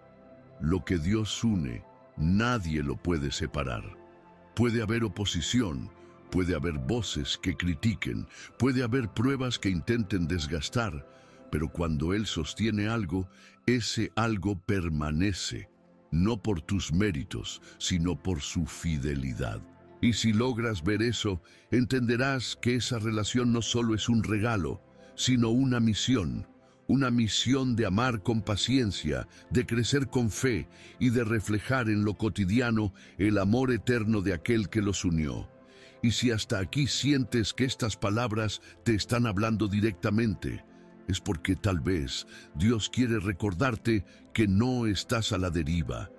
Lo que Dios une, nadie lo puede separar. Puede haber oposición, puede haber voces que critiquen, puede haber pruebas que intenten desgastar, pero cuando Él sostiene algo, ese algo permanece, no por tus méritos, sino por su fidelidad. Y si logras ver eso, entenderás que esa relación no solo es un regalo, sino una misión, una misión de amar con paciencia, de crecer con fe y de reflejar en lo cotidiano el amor eterno de aquel que los unió. Y si hasta aquí sientes que estas palabras te están hablando directamente, es porque tal vez Dios quiere recordarte que no estás a la deriva,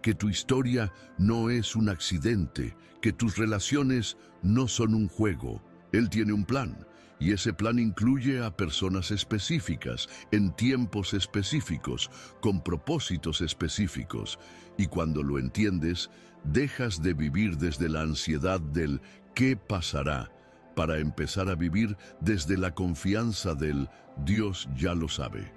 que tu historia no es un accidente, que tus relaciones no son un juego. Él tiene un plan, y ese plan incluye a personas específicas, en tiempos específicos, con propósitos específicos. Y cuando lo entiendes, dejas de vivir desde la ansiedad del ¿qué pasará?, para empezar a vivir desde la confianza del Dios ya lo sabe.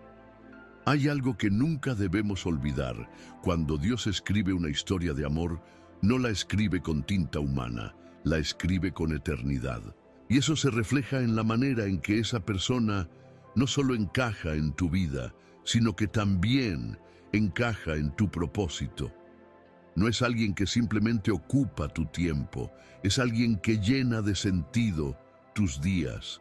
Hay algo que nunca debemos olvidar. Cuando Dios escribe una historia de amor, no la escribe con tinta humana, la escribe con eternidad. Y eso se refleja en la manera en que esa persona no solo encaja en tu vida, sino que también encaja en tu propósito. No es alguien que simplemente ocupa tu tiempo, es alguien que llena de sentido tus días.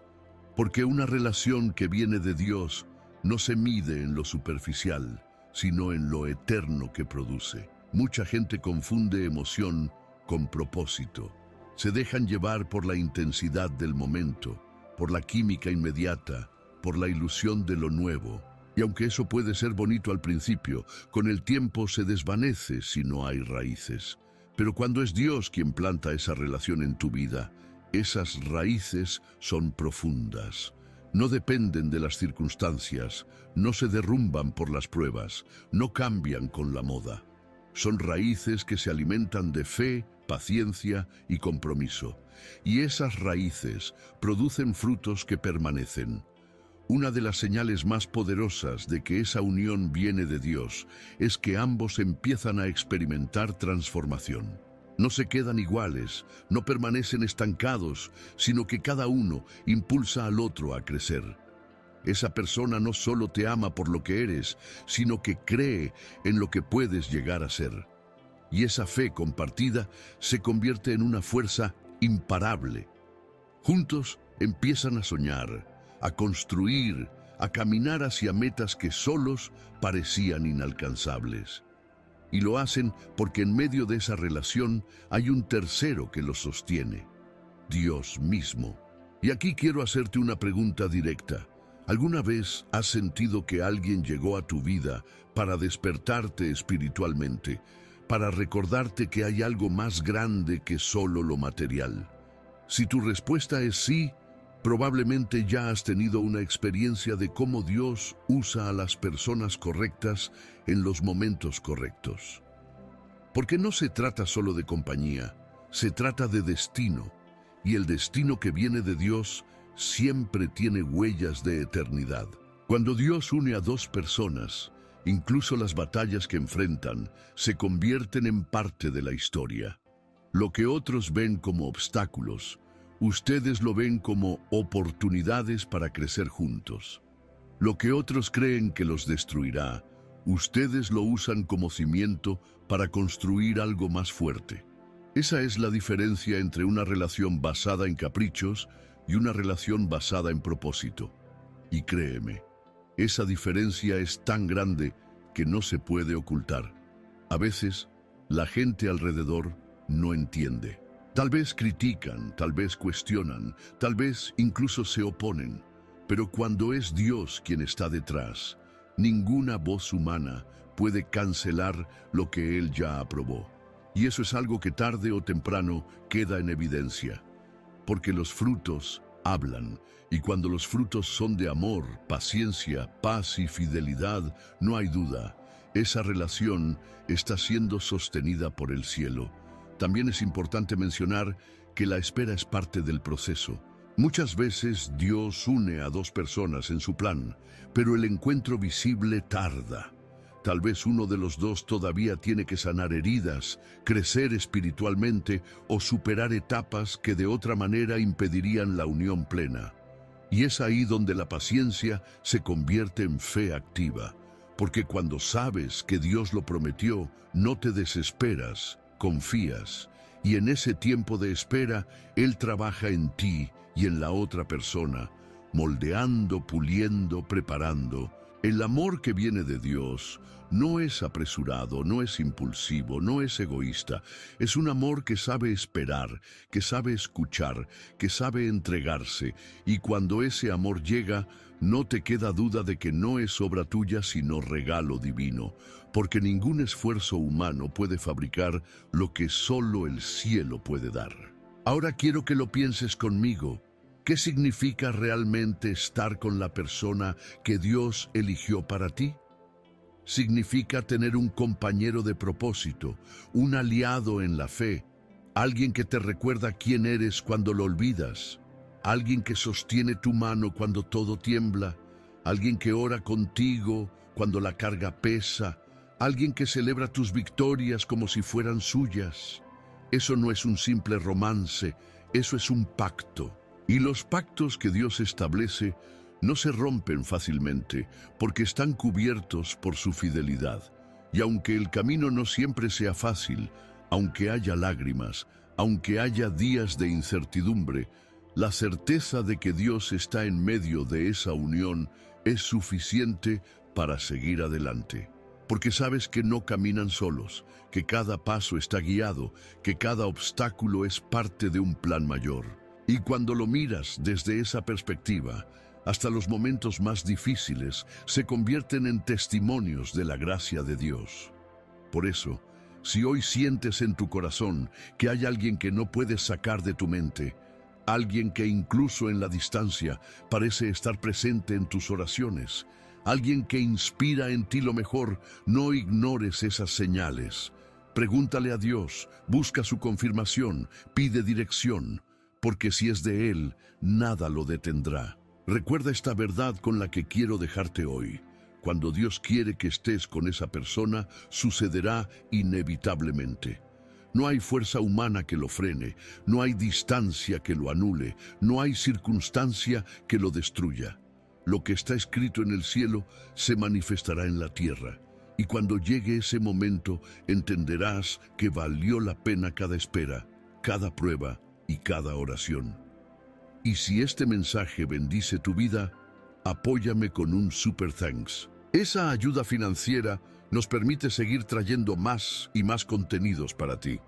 Porque una relación que viene de Dios no se mide en lo superficial, sino en lo eterno que produce. Mucha gente confunde emoción con propósito. Se dejan llevar por la intensidad del momento, por la química inmediata, por la ilusión de lo nuevo. Y aunque eso puede ser bonito al principio, con el tiempo se desvanece si no hay raíces. Pero cuando es Dios quien planta esa relación en tu vida, esas raíces son profundas. No dependen de las circunstancias, no se derrumban por las pruebas, no cambian con la moda. Son raíces que se alimentan de fe, paciencia y compromiso. Y esas raíces producen frutos que permanecen. Una de las señales más poderosas de que esa unión viene de Dios es que ambos empiezan a experimentar transformación. No se quedan iguales, no permanecen estancados, sino que cada uno impulsa al otro a crecer. Esa persona no solo te ama por lo que eres, sino que cree en lo que puedes llegar a ser. Y esa fe compartida se convierte en una fuerza imparable. Juntos empiezan a soñar, a construir, a caminar hacia metas que solos parecían inalcanzables. Y lo hacen porque en medio de esa relación hay un tercero que los sostiene, Dios mismo. Y aquí quiero hacerte una pregunta directa. ¿Alguna vez has sentido que alguien llegó a tu vida para despertarte espiritualmente, para recordarte que hay algo más grande que solo lo material? Si tu respuesta es sí, probablemente ya has tenido una experiencia de cómo Dios usa a las personas correctas en los momentos correctos. Porque no se trata solo de compañía, se trata de destino, y el destino que viene de Dios siempre tiene huellas de eternidad. Cuando Dios une a dos personas, incluso las batallas que enfrentan se convierten en parte de la historia. Lo que otros ven como obstáculos, ustedes lo ven como oportunidades para crecer juntos. Lo que otros creen que los destruirá, ustedes lo usan como cimiento para construir algo más fuerte. Esa es la diferencia entre una relación basada en caprichos y una relación basada en propósito. Y créeme, esa diferencia es tan grande que no se puede ocultar. A veces, la gente alrededor no entiende. Tal vez critican, tal vez cuestionan, tal vez incluso se oponen. Pero cuando es Dios quien está detrás, ninguna voz humana puede cancelar lo que Él ya aprobó. Y eso es algo que tarde o temprano queda en evidencia. Porque los frutos hablan, y cuando los frutos son de amor, paciencia, paz y fidelidad, no hay duda, esa relación está siendo sostenida por el cielo. También es importante mencionar que la espera es parte del proceso. Muchas veces Dios une a dos personas en su plan, pero el encuentro visible tarda. Tal vez uno de los dos todavía tiene que sanar heridas, crecer espiritualmente o superar etapas que de otra manera impedirían la unión plena. Y es ahí donde la paciencia se convierte en fe activa, porque cuando sabes que Dios lo prometió, no te desesperas, confías, y en ese tiempo de espera, Él trabaja en ti y en la otra persona, moldeando, puliendo, preparando, El amor que viene de Dios no es apresurado, no es impulsivo, no es egoísta. Es un amor que sabe esperar, que sabe escuchar, que sabe entregarse. Y cuando ese amor llega, no te queda duda de que no es obra tuya, sino regalo divino. Porque ningún esfuerzo humano puede fabricar lo que solo el cielo puede dar. Ahora quiero que lo pienses conmigo. ¿Qué significa realmente estar con la persona que Dios eligió para ti? Significa tener un compañero de propósito, un aliado en la fe, alguien que te recuerda quién eres cuando lo olvidas, alguien que sostiene tu mano cuando todo tiembla, alguien que ora contigo cuando la carga pesa, alguien que celebra tus victorias como si fueran suyas. Eso no es un simple romance, eso es un pacto. Y los pactos que Dios establece no se rompen fácilmente porque están cubiertos por su fidelidad. Y aunque el camino no siempre sea fácil, aunque haya lágrimas, aunque haya días de incertidumbre, la certeza de que Dios está en medio de esa unión es suficiente para seguir adelante. Porque sabes que no caminan solos, que cada paso está guiado, que cada obstáculo es parte de un plan mayor. Y cuando lo miras desde esa perspectiva, hasta los momentos más difíciles se convierten en testimonios de la gracia de Dios. Por eso, si hoy sientes en tu corazón que hay alguien que no puedes sacar de tu mente, alguien que incluso en la distancia parece estar presente en tus oraciones, alguien que inspira en ti lo mejor, no ignores esas señales. Pregúntale a Dios, busca su confirmación, pide dirección. Porque si es de Él, nada lo detendrá. Recuerda esta verdad con la que quiero dejarte hoy. Cuando Dios quiere que estés con esa persona, sucederá inevitablemente. No hay fuerza humana que lo frene, no hay distancia que lo anule, no hay circunstancia que lo destruya. Lo que está escrito en el cielo se manifestará en la tierra. Y cuando llegue ese momento, entenderás que valió la pena cada espera, cada prueba, y cada oración. Y si este mensaje bendice tu vida, apóyame con un super thanks. Esa ayuda financiera nos permite seguir trayendo más y más contenidos para ti.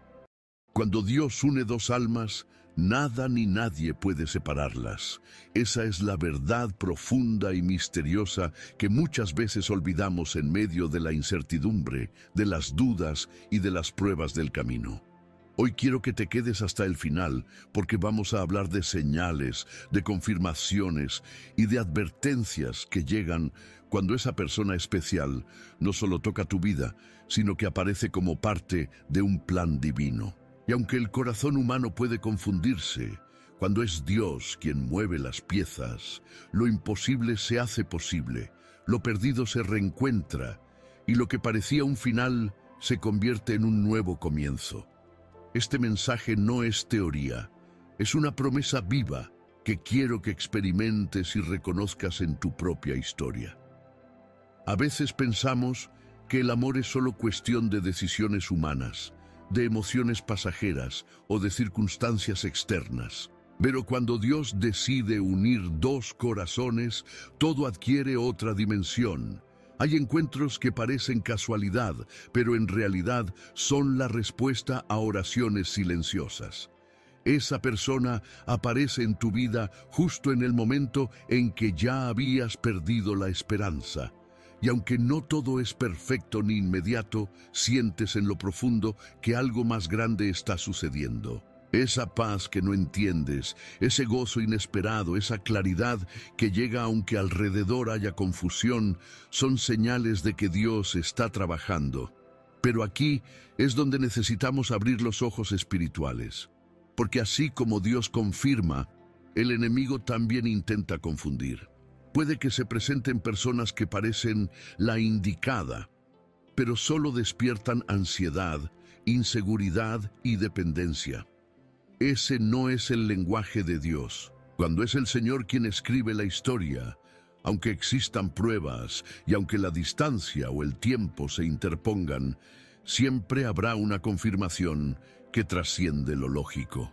Cuando Dios une dos almas, nada ni nadie puede separarlas. Esa es la verdad profunda y misteriosa que muchas veces olvidamos en medio de la incertidumbre, de las dudas y de las pruebas del camino. Hoy quiero que te quedes hasta el final porque vamos a hablar de señales, de confirmaciones y de advertencias que llegan cuando esa persona especial no solo toca tu vida, sino que aparece como parte de un plan divino. Y aunque el corazón humano puede confundirse, cuando es Dios quien mueve las piezas, lo imposible se hace posible, lo perdido se reencuentra y lo que parecía un final se convierte en un nuevo comienzo. Este mensaje no es teoría, es una promesa viva que quiero que experimentes y reconozcas en tu propia historia. A veces pensamos que el amor es solo cuestión de decisiones humanas, de emociones pasajeras o de circunstancias externas. Pero cuando Dios decide unir dos corazones, todo adquiere otra dimensión. Hay encuentros que parecen casualidad, pero en realidad son la respuesta a oraciones silenciosas. Esa persona aparece en tu vida justo en el momento en que ya habías perdido la esperanza. Y aunque no todo es perfecto ni inmediato, sientes en lo profundo que algo más grande está sucediendo. Esa paz que no entiendes, ese gozo inesperado, esa claridad que llega aunque alrededor haya confusión, son señales de que Dios está trabajando. Pero aquí es donde necesitamos abrir los ojos espirituales. Porque así como Dios confirma, el enemigo también intenta confundir. Puede que se presenten personas que parecen la indicada, pero solo despiertan ansiedad, inseguridad y dependencia. Ese no es el lenguaje de Dios. Cuando es el Señor quien escribe la historia, aunque existan pruebas y aunque la distancia o el tiempo se interpongan, siempre habrá una confirmación que trasciende lo lógico.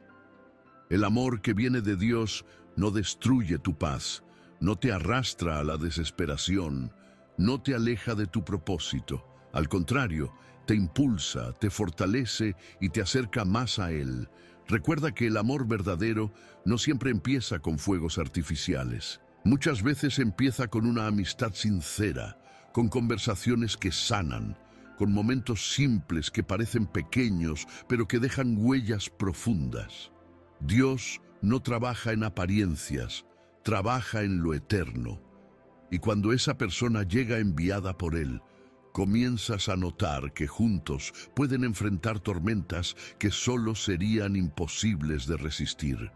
El amor que viene de Dios no destruye tu paz, no te arrastra a la desesperación, no te aleja de tu propósito. Al contrario, te impulsa, te fortalece y te acerca más a Él. Recuerda que el amor verdadero no siempre empieza con fuegos artificiales. Muchas veces empieza con una amistad sincera, con conversaciones que sanan, con momentos simples que parecen pequeños, pero que dejan huellas profundas. Dios no trabaja en apariencias, trabaja en lo eterno. Y cuando esa persona llega enviada por Él, comienzas a notar que juntos pueden enfrentar tormentas que solo serían imposibles de resistir.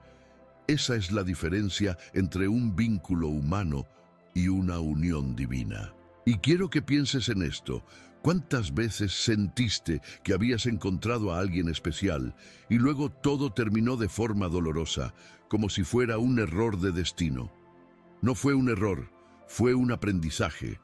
Esa es la diferencia entre un vínculo humano y una unión divina. Y quiero que pienses en esto. ¿Cuántas veces sentiste que habías encontrado a alguien especial y luego todo terminó de forma dolorosa, como si fuera un error de destino? No fue un error, fue un aprendizaje.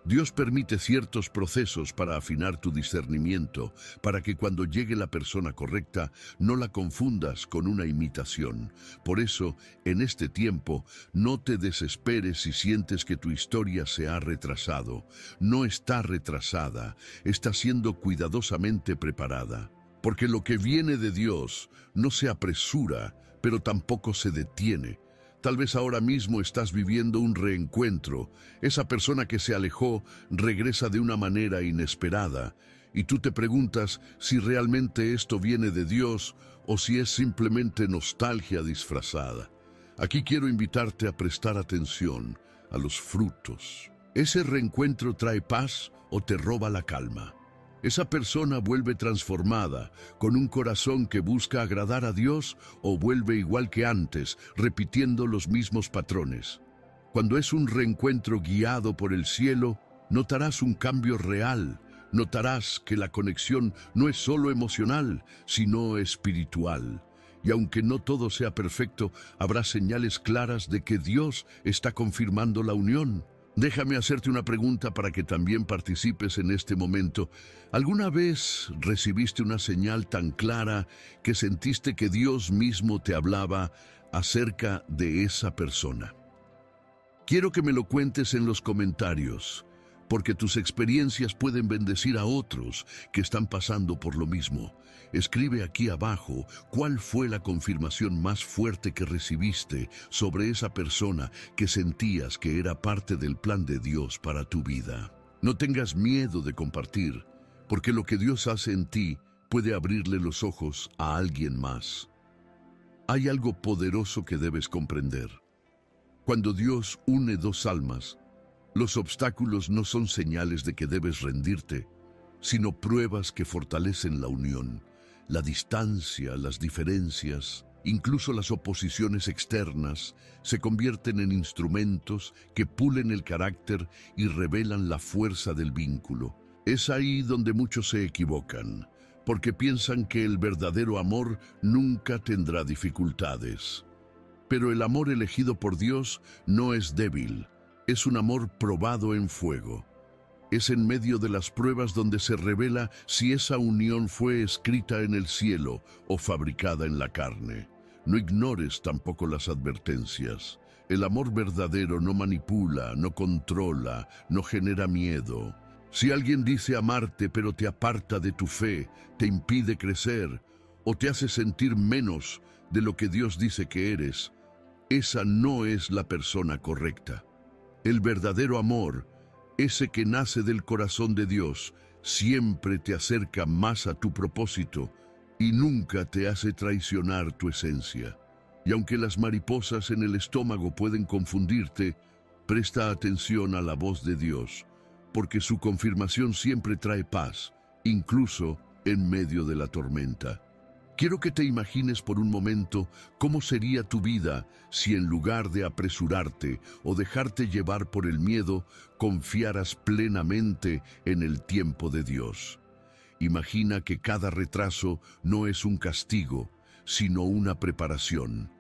Dios permite ciertos procesos para afinar tu discernimiento, para que cuando llegue la persona correcta no la confundas con una imitación. Por eso, en este tiempo, no te desesperes si sientes que tu historia se ha retrasado. No está retrasada, está siendo cuidadosamente preparada. Porque lo que viene de Dios no se apresura, pero tampoco se detiene. Tal vez ahora mismo estás viviendo un reencuentro. Esa persona que se alejó regresa de una manera inesperada. Y tú te preguntas si realmente esto viene de Dios o si es simplemente nostalgia disfrazada. Aquí quiero invitarte a prestar atención a los frutos. ¿Ese reencuentro trae paz o te roba la calma? ¿Esa persona vuelve transformada, con un corazón que busca agradar a Dios o vuelve igual que antes, repitiendo los mismos patrones? Cuando es un reencuentro guiado por el cielo, notarás un cambio real. Notarás que la conexión no es solo emocional, sino espiritual. Y aunque no todo sea perfecto, habrá señales claras de que Dios está confirmando la unión. Déjame hacerte una pregunta para que también participes en este momento. ¿Alguna vez recibiste una señal tan clara que sentiste que Dios mismo te hablaba acerca de esa persona? Quiero que me lo cuentes en los comentarios, porque tus experiencias pueden bendecir a otros que están pasando por lo mismo. Escribe aquí abajo cuál fue la confirmación más fuerte que recibiste sobre esa persona que sentías que era parte del plan de Dios para tu vida. No tengas miedo de compartir, porque lo que Dios hace en ti puede abrirle los ojos a alguien más. Hay algo poderoso que debes comprender. Cuando Dios une dos almas, los obstáculos no son señales de que debes rendirte, sino pruebas que fortalecen la unión. La distancia, las diferencias, incluso las oposiciones externas, se convierten en instrumentos que pulen el carácter y revelan la fuerza del vínculo. Es ahí donde muchos se equivocan, porque piensan que el verdadero amor nunca tendrá dificultades. Pero el amor elegido por Dios no es débil, es un amor probado en fuego. Es en medio de las pruebas donde se revela si esa unión fue escrita en el cielo o fabricada en la carne. No ignores tampoco las advertencias. El amor verdadero no manipula, no controla, no genera miedo. Si alguien dice amarte pero te aparta de tu fe, te impide crecer o te hace sentir menos de lo que Dios dice que eres, esa no es la persona correcta. El verdadero amor, ese que nace del corazón de Dios, siempre te acerca más a tu propósito y nunca te hace traicionar tu esencia. Y aunque las mariposas en el estómago pueden confundirte, presta atención a la voz de Dios, porque su confirmación siempre trae paz, incluso en medio de la tormenta. Quiero que te imagines por un momento cómo sería tu vida si en lugar de apresurarte o dejarte llevar por el miedo, confiaras plenamente en el tiempo de Dios. Imagina que cada retraso no es un castigo, sino una preparación.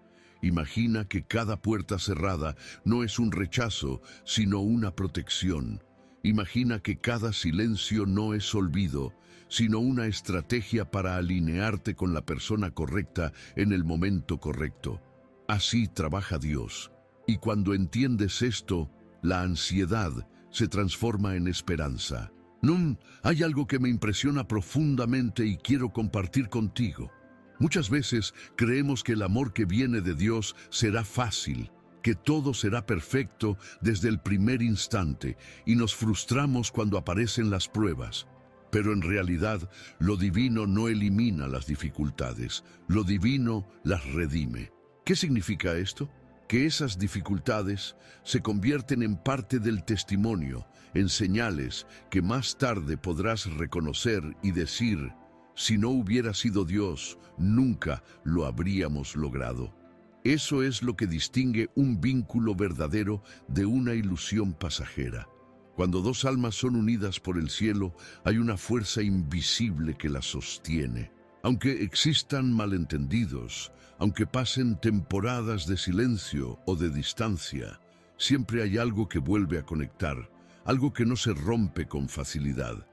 Imagina que cada puerta cerrada no es un rechazo, sino una protección. Imagina que cada silencio no es olvido, sino una estrategia para alinearte con la persona correcta en el momento correcto. Así trabaja Dios. Y cuando entiendes esto, la ansiedad se transforma en esperanza. No, hay algo que me impresiona profundamente y quiero compartir contigo. Muchas veces creemos que el amor que viene de Dios será fácil, que todo será perfecto desde el primer instante, y nos frustramos cuando aparecen las pruebas. Pero en realidad, lo divino no elimina las dificultades, lo divino las redime. ¿Qué significa esto? Que esas dificultades se convierten en parte del testimonio, en señales que más tarde podrás reconocer y decir: si no hubiera sido Dios, nunca lo habríamos logrado. Eso es lo que distingue un vínculo verdadero de una ilusión pasajera. Cuando dos almas son unidas por el cielo, hay una fuerza invisible que las sostiene. Aunque existan malentendidos, aunque pasen temporadas de silencio o de distancia, siempre hay algo que vuelve a conectar, algo que no se rompe con facilidad.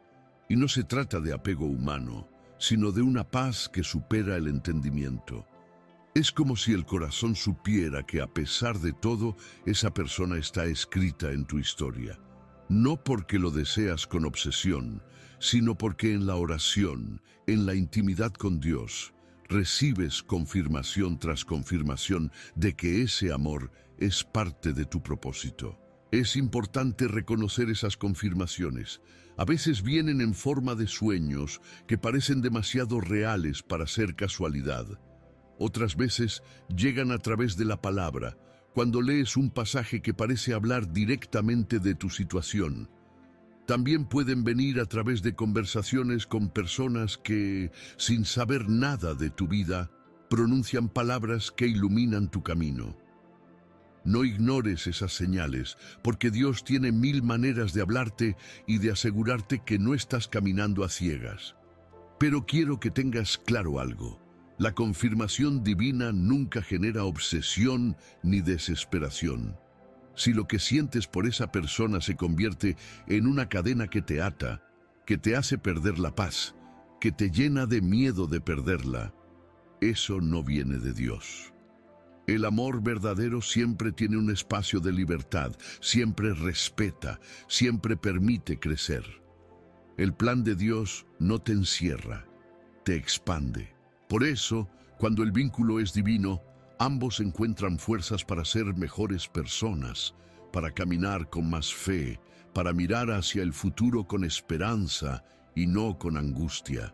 Y no se trata de apego humano, sino de una paz que supera el entendimiento. Es como si el corazón supiera que a pesar de todo, esa persona está escrita en tu historia. No porque lo deseas con obsesión, sino porque en la oración, en la intimidad con Dios, recibes confirmación tras confirmación de que ese amor es parte de tu propósito. Es importante reconocer esas confirmaciones. A veces vienen en forma de sueños que parecen demasiado reales para ser casualidad. Otras veces llegan a través de la palabra, cuando lees un pasaje que parece hablar directamente de tu situación. También pueden venir a través de conversaciones con personas que, sin saber nada de tu vida, pronuncian palabras que iluminan tu camino. No ignores esas señales, porque Dios tiene 1000 maneras de hablarte y de asegurarte que no estás caminando a ciegas. Pero quiero que tengas claro algo. La confirmación divina nunca genera obsesión ni desesperación. Si lo que sientes por esa persona se convierte en una cadena que te ata, que te hace perder la paz, que te llena de miedo de perderla, eso no viene de Dios. El amor verdadero siempre tiene un espacio de libertad, siempre respeta, siempre permite crecer. El plan de Dios no te encierra, te expande. Por eso, cuando el vínculo es divino, ambos encuentran fuerzas para ser mejores personas, para caminar con más fe, para mirar hacia el futuro con esperanza y no con angustia.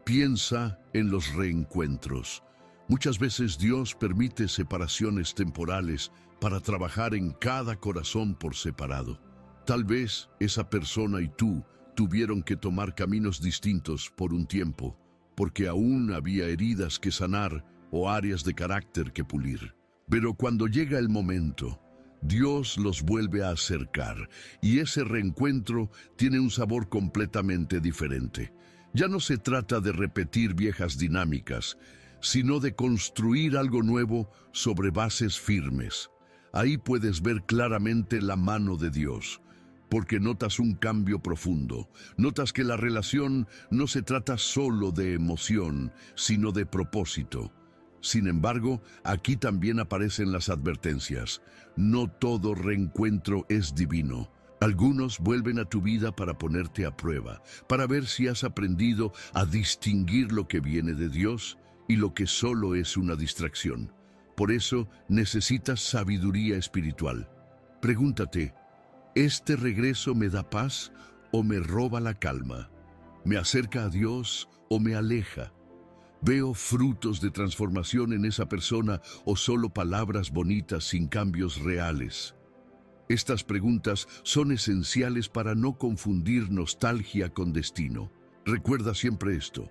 Piensa en los reencuentros. Muchas veces Dios permite separaciones temporales para trabajar en cada corazón por separado. Tal vez esa persona y tú tuvieron que tomar caminos distintos por un tiempo, porque aún había heridas que sanar o áreas de carácter que pulir. Pero cuando llega el momento, Dios los vuelve a acercar y ese reencuentro tiene un sabor completamente diferente. Ya no se trata de repetir viejas dinámicas, sino de construir algo nuevo sobre bases firmes. Ahí puedes ver claramente la mano de Dios, porque notas un cambio profundo. Notas que la relación no se trata solo de emoción, sino de propósito. Sin embargo, aquí también aparecen las advertencias. No todo reencuentro es divino. Algunos vuelven a tu vida para ponerte a prueba, para ver si has aprendido a distinguir lo que viene de Dios y lo que solo es una distracción. Por eso necesitas sabiduría espiritual. Pregúntate: ¿este regreso me da paz o me roba la calma? ¿Me acerca a Dios o me aleja? ¿Veo frutos de transformación en esa persona o solo palabras bonitas sin cambios reales? Estas preguntas son esenciales para no confundir nostalgia con destino. Recuerda siempre esto: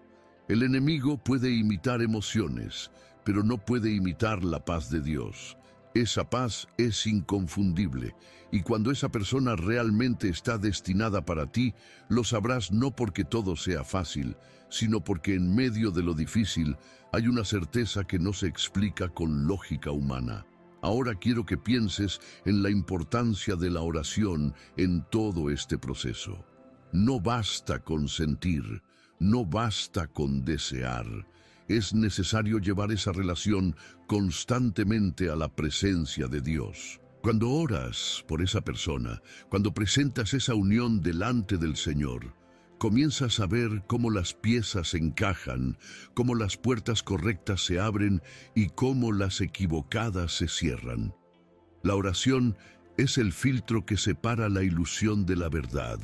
el enemigo puede imitar emociones, pero no puede imitar la paz de Dios. Esa paz es inconfundible, y cuando esa persona realmente está destinada para ti, lo sabrás no porque todo sea fácil, sino porque en medio de lo difícil hay una certeza que no se explica con lógica humana. Ahora quiero que pienses en la importancia de la oración en todo este proceso. No basta con sentir, no basta con desear. Es necesario llevar esa relación constantemente a la presencia de Dios. Cuando oras por esa persona, cuando presentas esa unión delante del Señor, comienzas a ver cómo las piezas encajan, cómo las puertas correctas se abren y cómo las equivocadas se cierran. La oración es el filtro que separa la ilusión de la verdad,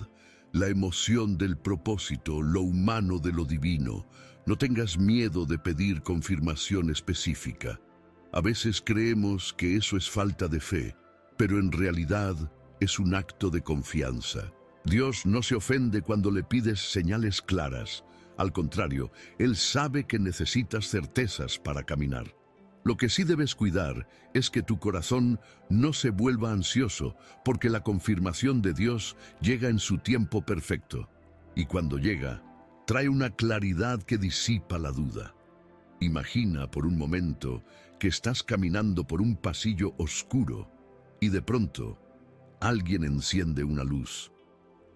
la emoción del propósito, lo humano de lo divino. No tengas miedo de pedir confirmación específica. A veces creemos que eso es falta de fe, pero en realidad es un acto de confianza. Dios no se ofende cuando le pides señales claras. Al contrario, Él sabe que necesitas certezas para caminar. Lo que sí debes cuidar es que tu corazón no se vuelva ansioso, porque la confirmación de Dios llega en su tiempo perfecto. Y cuando llega, trae una claridad que disipa la duda. Imagina por un momento que estás caminando por un pasillo oscuro y de pronto alguien enciende una luz.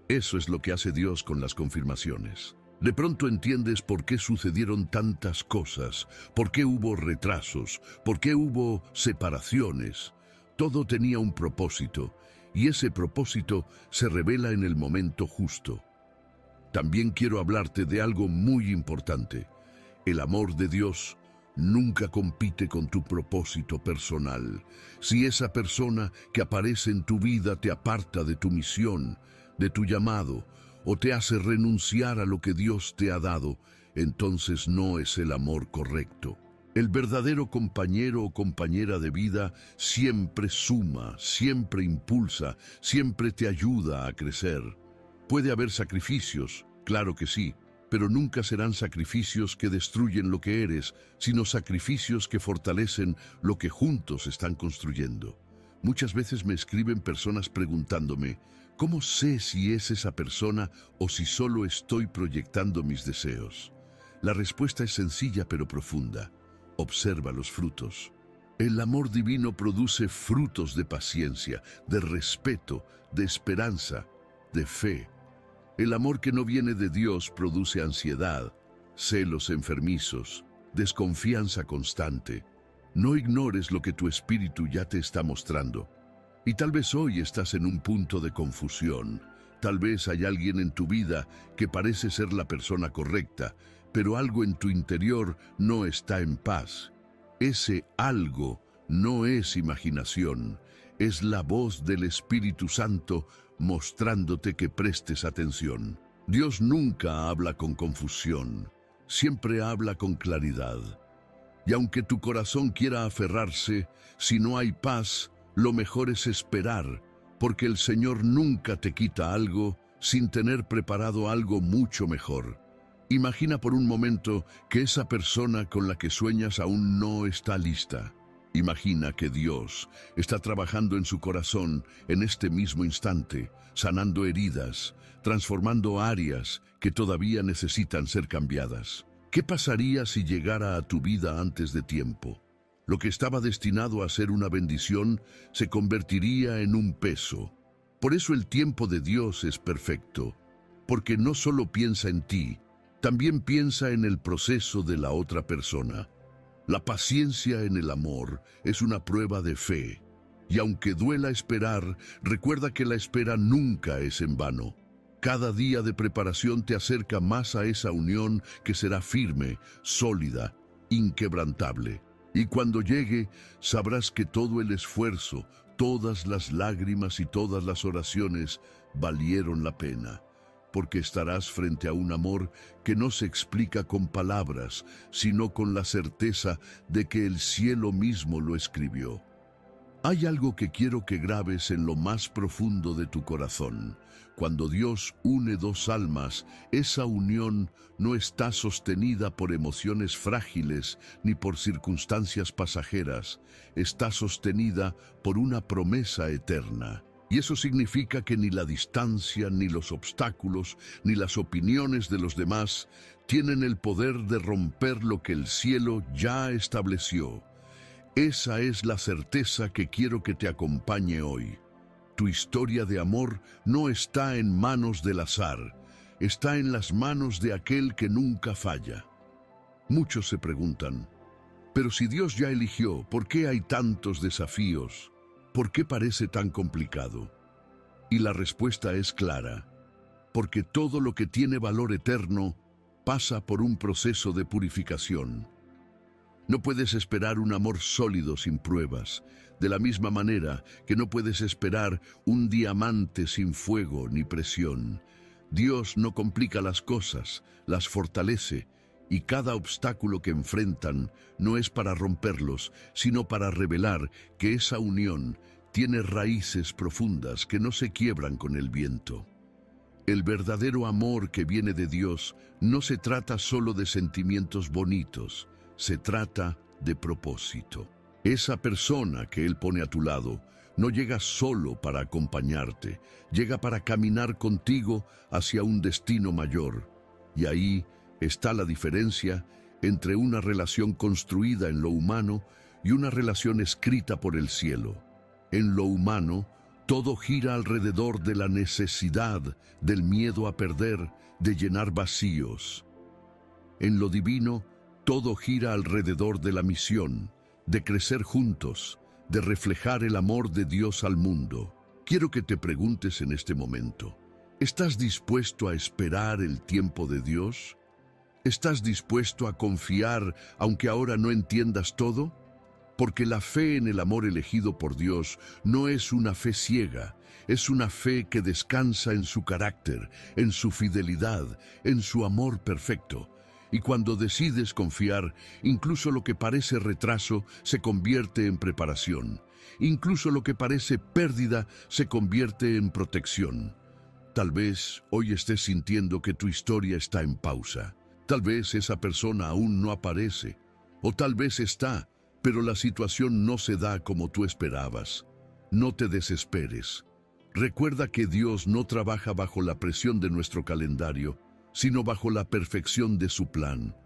Eso es lo que hace Dios con las confirmaciones. De pronto entiendes por qué sucedieron tantas cosas, por qué hubo retrasos, por qué hubo separaciones. Todo tenía un propósito, y ese propósito se revela en el momento justo. También quiero hablarte de algo muy importante. El amor de Dios nunca compite con tu propósito personal. Si esa persona que aparece en tu vida te aparta de tu misión, de tu llamado, o te hace renunciar a lo que Dios te ha dado, entonces no es el amor correcto. El verdadero compañero o compañera de vida siempre suma, siempre impulsa, siempre te ayuda a crecer. Puede haber sacrificios, claro que sí, pero nunca serán sacrificios que destruyen lo que eres, sino sacrificios que fortalecen lo que juntos están construyendo. Muchas veces me escriben personas preguntándome, ¿cómo sé si es esa persona o si solo estoy proyectando mis deseos? La respuesta es sencilla pero profunda. Observa los frutos. El amor divino produce frutos de paciencia, de respeto, de esperanza, de fe. El amor que no viene de Dios produce ansiedad, celos enfermizos, desconfianza constante. No ignores lo que tu espíritu ya te está mostrando. Y tal vez hoy estás en un punto de confusión. Tal vez hay alguien en tu vida que parece ser la persona correcta, pero algo en tu interior no está en paz. Ese algo no es imaginación, es la voz del Espíritu Santo mostrándote que prestes atención. Dios nunca habla con confusión, siempre habla con claridad. Y aunque tu corazón quiera aferrarse, si no hay paz, lo mejor es esperar, porque el Señor nunca te quita algo sin tener preparado algo mucho mejor. Imagina por un momento que esa persona con la que sueñas aún no está lista. Imagina que Dios está trabajando en su corazón en este mismo instante, sanando heridas, transformando áreas que todavía necesitan ser cambiadas. ¿Qué pasaría si llegara a tu vida antes de tiempo? Lo que estaba destinado a ser una bendición se convertiría en un peso. Por eso el tiempo de Dios es perfecto, porque no solo piensa en ti, también piensa en el proceso de la otra persona. La paciencia en el amor es una prueba de fe, y aunque duela esperar, recuerda que la espera nunca es en vano. Cada día de preparación te acerca más a esa unión que será firme, sólida, inquebrantable. Y cuando llegue, sabrás que todo el esfuerzo, todas las lágrimas y todas las oraciones valieron la pena, porque estarás frente a un amor que no se explica con palabras, sino con la certeza de que el cielo mismo lo escribió. Hay algo que quiero que grabes en lo más profundo de tu corazón. Cuando Dios une dos almas, esa unión no está sostenida por emociones frágiles ni por circunstancias pasajeras, está sostenida por una promesa eterna. Y eso significa que ni la distancia, ni los obstáculos, ni las opiniones de los demás tienen el poder de romper lo que el cielo ya estableció. Esa es la certeza que quiero que te acompañe hoy. Tu historia de amor no está en manos del azar, está en las manos de aquel que nunca falla. Muchos se preguntan, pero si Dios ya eligió, ¿por qué hay tantos desafíos? ¿Por qué parece tan complicado? Y la respuesta es clara. Porque todo lo que tiene valor eterno pasa por un proceso de purificación. No puedes esperar un amor sólido sin pruebas, de la misma manera que no puedes esperar un diamante sin fuego ni presión. Dios no complica las cosas, las fortalece, y cada obstáculo que enfrentan no es para romperlos, sino para revelar que esa unión tiene raíces profundas que no se quiebran con el viento. El verdadero amor que viene de Dios no se trata solo de sentimientos bonitos, se trata de propósito. Esa persona que Él pone a tu lado no llega solo para acompañarte, llega para caminar contigo hacia un destino mayor. Y ahí está la diferencia entre una relación construida en lo humano y una relación escrita por el cielo. En lo humano, todo gira alrededor de la necesidad, del miedo a perder, de llenar vacíos. En lo divino, todo gira alrededor de la misión, de crecer juntos, de reflejar el amor de Dios al mundo. Quiero que te preguntes en este momento, ¿estás dispuesto a esperar el tiempo de Dios? ¿Estás dispuesto a confiar aunque ahora no entiendas todo? Porque la fe en el amor elegido por Dios no es una fe ciega, es una fe que descansa en su carácter, en su fidelidad, en su amor perfecto. Y cuando decides confiar, incluso lo que parece retraso se convierte en preparación. Incluso lo que parece pérdida se convierte en protección. Tal vez hoy estés sintiendo que tu historia está en pausa. Tal vez esa persona aún no aparece. O tal vez está, pero la situación no se da como tú esperabas. No te desesperes. Recuerda que Dios no trabaja bajo la presión de nuestro calendario, sino bajo la perfección de su plan.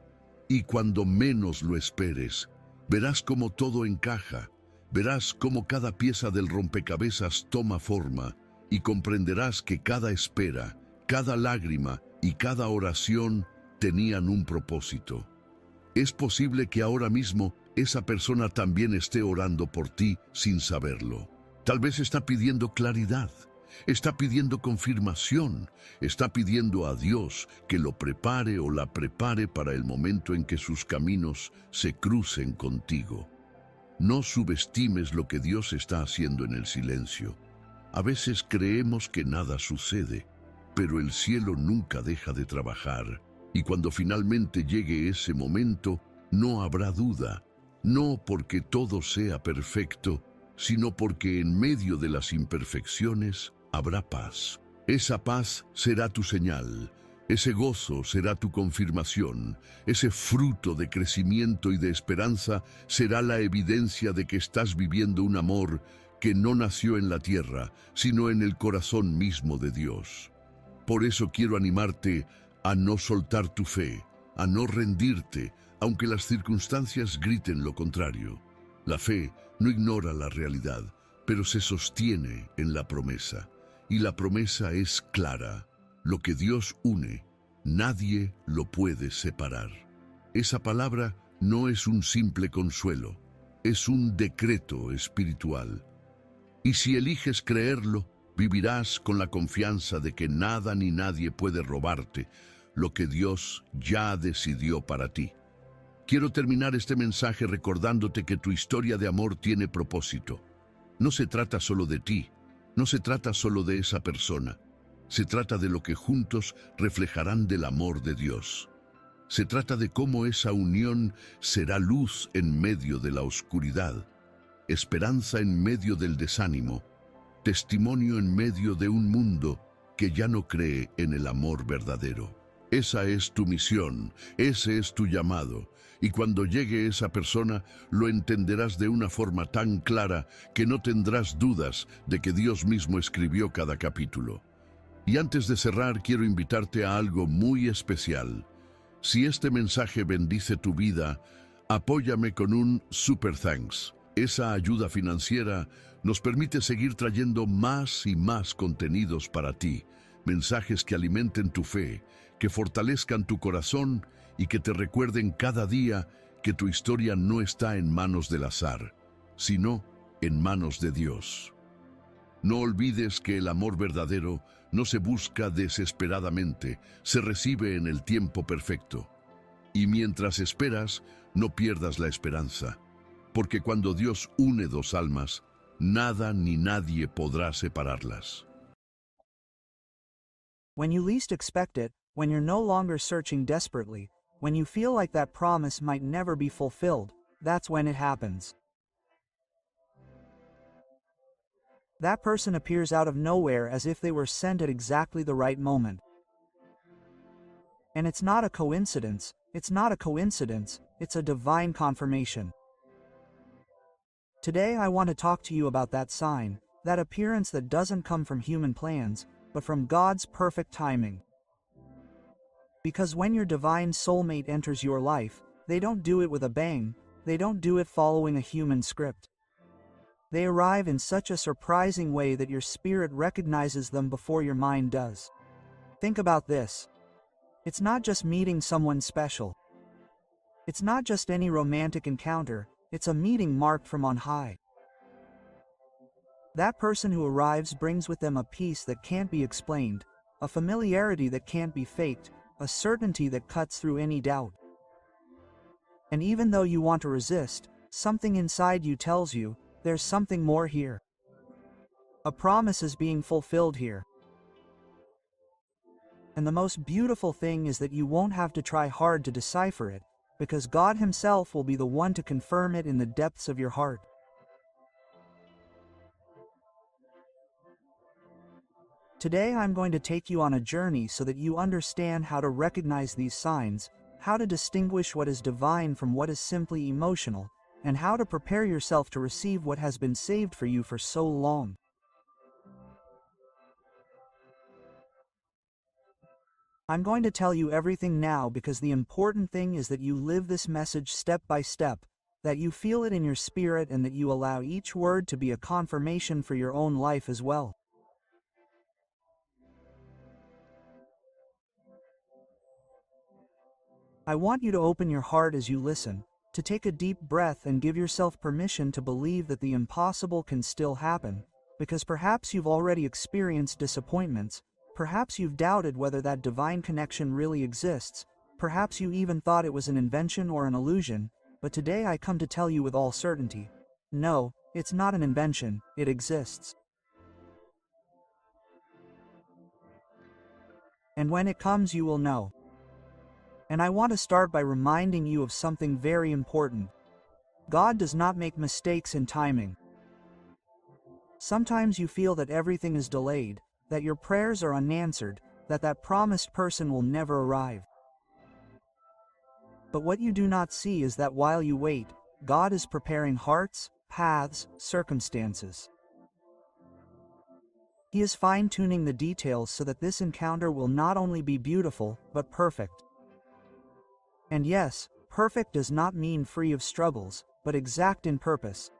Y cuando menos lo esperes, verás cómo todo encaja, verás cómo cada pieza del rompecabezas toma forma, y comprenderás que cada espera, cada lágrima y cada oración tenían un propósito. Es posible que ahora mismo esa persona también esté orando por ti sin saberlo. Tal vez está pidiendo claridad, está pidiendo confirmación, está pidiendo a Dios que lo prepare o la prepare para el momento en que sus caminos se crucen contigo. No subestimes lo que Dios está haciendo en el silencio. A veces creemos que nada sucede, pero el cielo nunca deja de trabajar. Y cuando finalmente llegue ese momento, no habrá duda, no porque todo sea perfecto, sino porque en medio de las imperfecciones habrá paz. Esa paz será tu señal, ese gozo será tu confirmación, ese fruto de crecimiento y de esperanza será la evidencia de que estás viviendo un amor que no nació en la tierra, sino en el corazón mismo de Dios. Por eso quiero animarte a no soltar tu fe, a no rendirte, aunque las circunstancias griten lo contrario. La fe no ignora la realidad, pero se sostiene en la promesa. Y la promesa es clara. Lo que Dios une, nadie lo puede separar. Esa palabra no es un simple consuelo, es un decreto espiritual. Y si eliges creerlo, vivirás con la confianza de que nada ni nadie puede robarte lo que Dios ya decidió para ti. Quiero terminar este mensaje recordándote que tu historia de amor tiene propósito. No se trata solo de ti, no se trata solo de esa persona. Se trata de lo que juntos reflejarán del amor de Dios. Se trata de cómo esa unión será luz en medio de la oscuridad, esperanza en medio del desánimo, testimonio en medio de un mundo que ya no cree en el amor verdadero. Esa es tu misión, ese es tu llamado, y cuando llegue esa persona lo entenderás de una forma tan clara que no tendrás dudas de que Dios mismo escribió cada capítulo. Y antes de cerrar, quiero invitarte a algo muy especial. Si este mensaje bendice tu vida, apóyame con un super thanks. Esa ayuda financiera nos permite seguir trayendo más y más contenidos para ti, mensajes que alimenten tu fe, que fortalezcan tu corazón y que te recuerden cada día que tu historia no está en manos del azar, sino en manos de Dios. No olvides que el amor verdadero no se busca desesperadamente, se recibe en el tiempo perfecto. Y mientras esperas, no pierdas la esperanza, porque cuando Dios une dos almas, nada ni nadie podrá separarlas. When you least expect it, when you're no longer searching desperately, when you feel like that promise might never be fulfilled, that's when it happens. That person appears out of nowhere as if they were sent at exactly the right moment. And it's not a coincidence, it's a divine confirmation. Today I want to talk to you about that sign, that appearance that doesn't come from human plans, but from God's perfect timing. Because when your divine soulmate enters your life, they don't do it with a bang, they don't do it following a human script. They arrive in such a surprising way that your spirit recognizes them before your mind does. Think about this. It's not just meeting someone special. It's not just any romantic encounter, it's a meeting marked from on high. That person who arrives brings with them a peace that can't be explained, a familiarity that can't be faked, a certainty that cuts through any doubt. And even though you want to resist, something inside you tells you, there's something more here. A promise is being fulfilled here. And the most beautiful thing is that you won't have to try hard to decipher it, because God Himself will be the one to confirm it in the depths of your heart. Today I'm going to take you on a journey so that you understand how to recognize these signs, how to distinguish what is divine from what is simply emotional, and how to prepare yourself to receive what has been saved for you for so long. I'm going to tell you everything now because the important thing is that you live this message step by step, that you feel it in your spirit and that you allow each word to be a confirmation for your own life as well. I want you to open your heart as you listen, to take a deep breath and give yourself permission to believe that the impossible can still happen, because perhaps you've already experienced disappointments, perhaps you've doubted whether that divine connection really exists, perhaps you even thought it was an invention or an illusion, but today I come to tell you with all certainty, no, it's not an invention, it exists. And when it comes you will know. And I want to start by reminding you of something very important. God does not make mistakes in timing. Sometimes you feel that everything is delayed, that your prayers are unanswered, that promised person will never arrive. But what you do not see is that while you wait, God is preparing hearts, paths, circumstances. He is fine-tuning the details so that this encounter will not only be beautiful, but perfect. And yes, perfect does not mean free of struggles, but exact in purpose.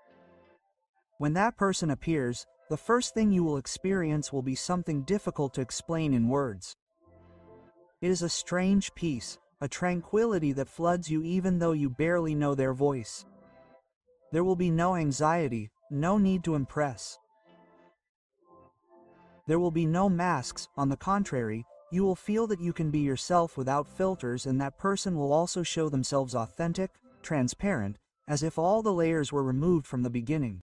When that person appears, the first thing you will experience will be something difficult to explain in words. It is a strange peace, a tranquility that floods you even though you barely know their voice. There will be no anxiety, no need to impress. There will be no masks, on the contrary, you will feel that you can be yourself without filters, and that person will also show themselves authentic, transparent, as if all the layers were removed from the beginning.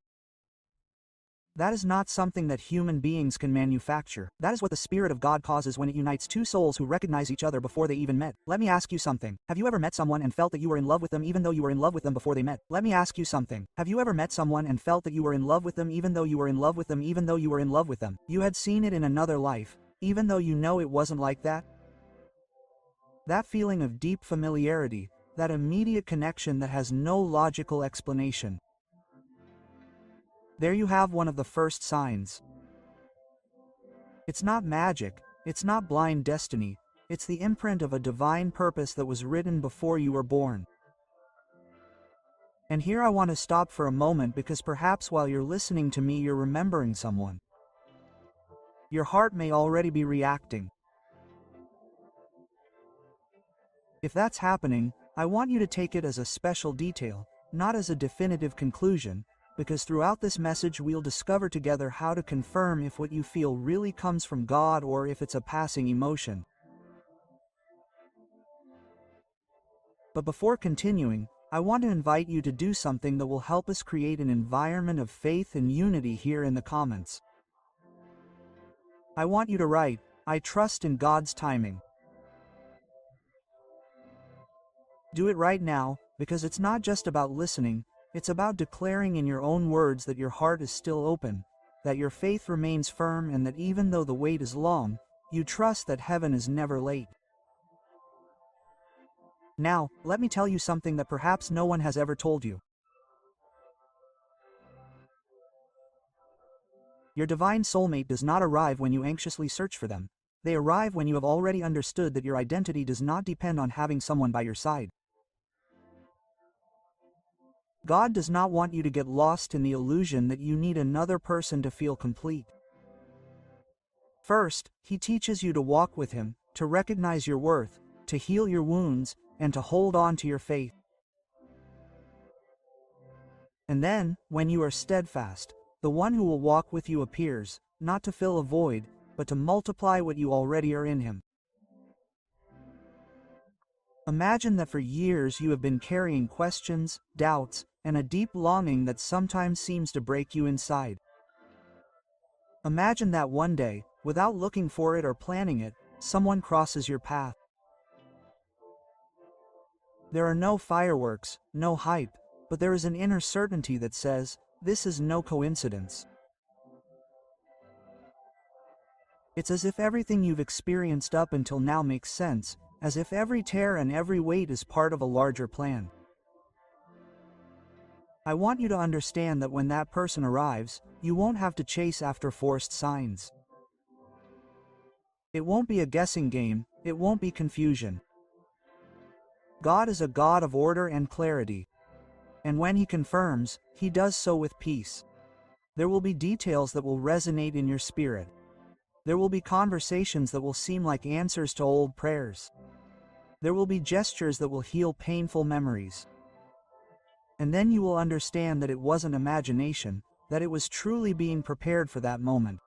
That is not something that human beings can manufacture. That is what the Spirit of God causes when it unites two souls who recognize each other before they even met. Let me ask you something. Have you ever met someone and felt that you were in love with them even though you were in love with them before they met? Let me ask you something. Have you ever met someone and felt that you were in love with them even though you were in love with them even though you were in love with them? You had seen it in another life, even though you know it wasn't like that? That feeling of deep familiarity, that immediate connection that has no logical explanation. There you have one of the first signs. It's not magic, it's not blind destiny, it's the imprint of a divine purpose that was written before you were born. And here I want to stop for a moment because perhaps while you're listening to me you're remembering someone. Your heart may already be reacting. If that's happening, I want you to take it as a special detail, not as a definitive conclusion, because throughout this message we'll discover together how to confirm if what you feel really comes from God or if it's a passing emotion. But before continuing, I want to invite you to do something that will help us create an environment of faith and unity here in the comments. I want you to write, "I trust in God's timing." Do it right now, because it's not just about listening, it's about declaring in your own words that your heart is still open, that your faith remains firm, and that even though the wait is long, you trust that heaven is never late. Now, let me tell you something that perhaps no one has ever told you. Your divine soulmate does not arrive when you anxiously search for them. They arrive when you have already understood that your identity does not depend on having someone by your side. God does not want you to get lost in the illusion that you need another person to feel complete. First, He teaches you to walk with Him, to recognize your worth, to heal your wounds, and to hold on to your faith. And then, when you are steadfast, the one who will walk with you appears, not to fill a void, but to multiply what you already are in Him. Imagine that for years you have been carrying questions, doubts, and a deep longing that sometimes seems to break you inside. Imagine that one day, without looking for it or planning it, someone crosses your path. There are no fireworks, no hype, but there is an inner certainty that says, "This is no coincidence." It's as if everything you've experienced up until now makes sense, as if every tear and every weight is part of a larger plan. I want you to understand that when that person arrives, you won't have to chase after forced signs. It won't be a guessing game, it won't be confusion. God is a God of order and clarity. And when He confirms, He does so with peace. There will be details that will resonate in your spirit. There will be conversations that will seem like answers to old prayers. There will be gestures that will heal painful memories. And then you will understand that it wasn't imagination, that it was truly being prepared for that moment.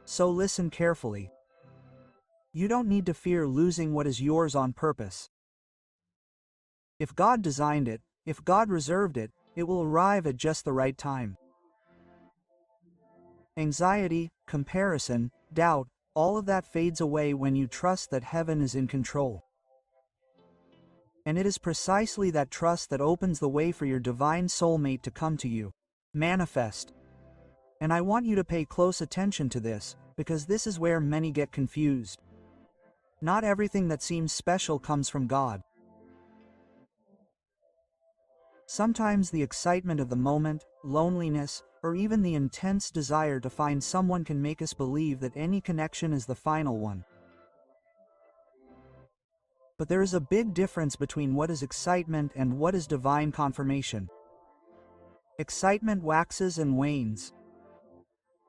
So listen carefully. You don't need to fear losing what is yours on purpose. If God designed it, if God reserved it, it will arrive at just the right time. Anxiety, comparison, doubt, all of that fades away when you trust that heaven is in control. And it is precisely that trust that opens the way for your divine soulmate to come to you, manifest. And I want you to pay close attention to this, because this is where many get confused. Not everything that seems special comes from God. Sometimes the excitement of the moment, loneliness, or even the intense desire to find someone can make us believe that any connection is the final one. But there is a big difference between what is excitement and what is divine confirmation. Excitement waxes and wanes.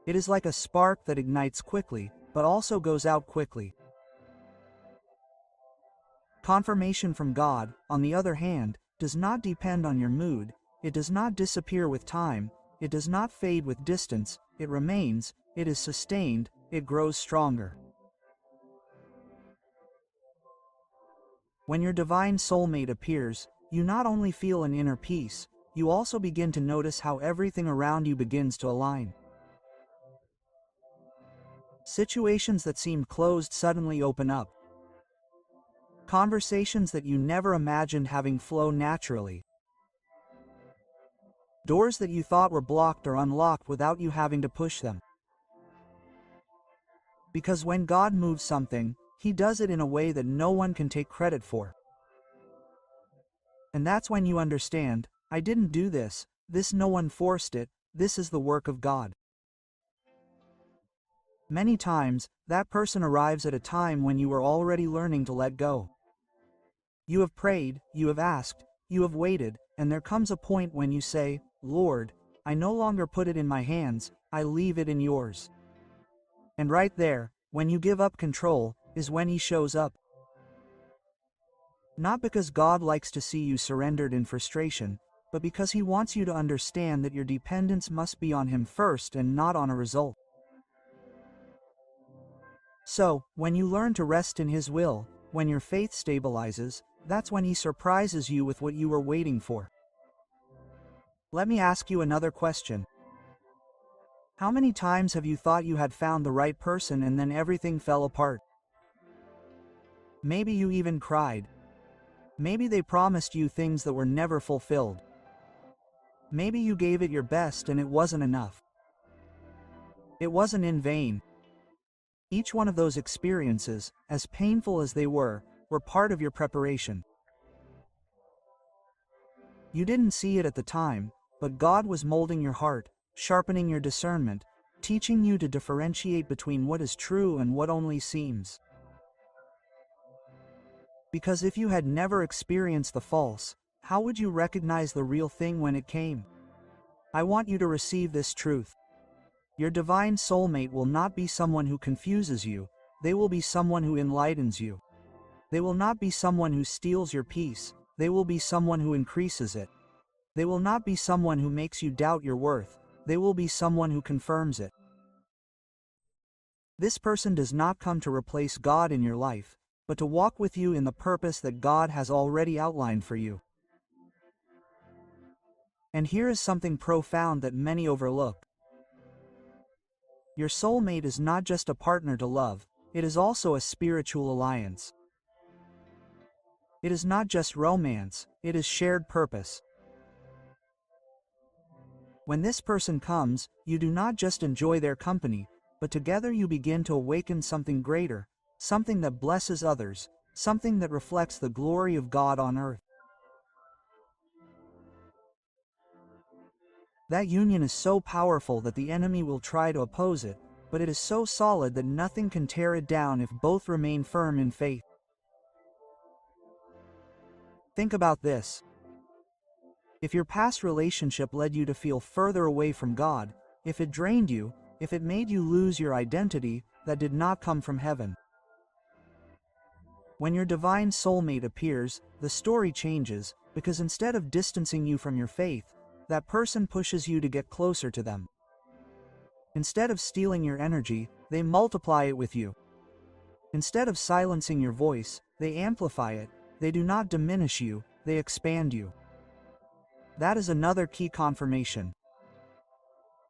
It is like a spark that ignites quickly, but also goes out quickly. Confirmation from God, on the other hand, does not depend on your mood, it does not disappear with time, it does not fade with distance, it remains, it is sustained, it grows stronger. When your divine soulmate appears, you not only feel an inner peace, you also begin to notice how everything around you begins to align. Situations that seemed closed suddenly open up. Conversations that you never imagined having flow naturally. Doors that you thought were blocked are unlocked without you having to push them. Because when God moves something, He does it in a way that no one can take credit for. And that's when you understand, I didn't do this, no one forced it, this is the work of God. Many times, that person arrives at a time when you are already learning to let go. You have prayed, you have asked, you have waited, and there comes a point when you say, Lord, I no longer put it in my hands, I leave it in yours. And right there, when you give up control, is when He shows up. Not because God likes to see you surrendered in frustration, but because He wants you to understand that your dependence must be on Him first and not on a result. So, when you learn to rest in His will, when your faith stabilizes, that's when He surprises you with what you were waiting for. Let me ask you another question. How many times have you thought you had found the right person and then everything fell apart? Maybe you even cried. Maybe they promised you things that were never fulfilled. Maybe you gave it your best and it wasn't enough. It wasn't in vain. Each one of those experiences, as painful as they were part of your preparation. You didn't see it at the time, but God was molding your heart, sharpening your discernment, teaching you to differentiate between what is true and what only seems. Because if you had never experienced the false, how would you recognize the real thing when it came? I want you to receive this truth. Your divine soulmate will not be someone who confuses you, they will be someone who enlightens you. They will not be someone who steals your peace, they will be someone who increases it. They will not be someone who makes you doubt your worth, they will be someone who confirms it. This person does not come to replace God in your life, but to walk with you in the purpose that God has already outlined for you. And here is something profound that many overlook. Your soulmate is not just a partner to love, it is also a spiritual alliance. It is not just romance, it is shared purpose. When this person comes, you do not just enjoy their company, but together you begin to awaken something greater, something that blesses others, something that reflects the glory of God on earth. That union is so powerful that the enemy will try to oppose it, but it is so solid that nothing can tear it down if both remain firm in faith. Think about this. If your past relationship led you to feel further away from God, if it drained you, if it made you lose your identity, that did not come from heaven. When your divine soulmate appears, the story changes, because instead of distancing you from your faith, that person pushes you to get closer to them. Instead of stealing your energy, they multiply it with you. Instead of silencing your voice, they amplify it. They do not diminish you, they expand you. That is another key confirmation.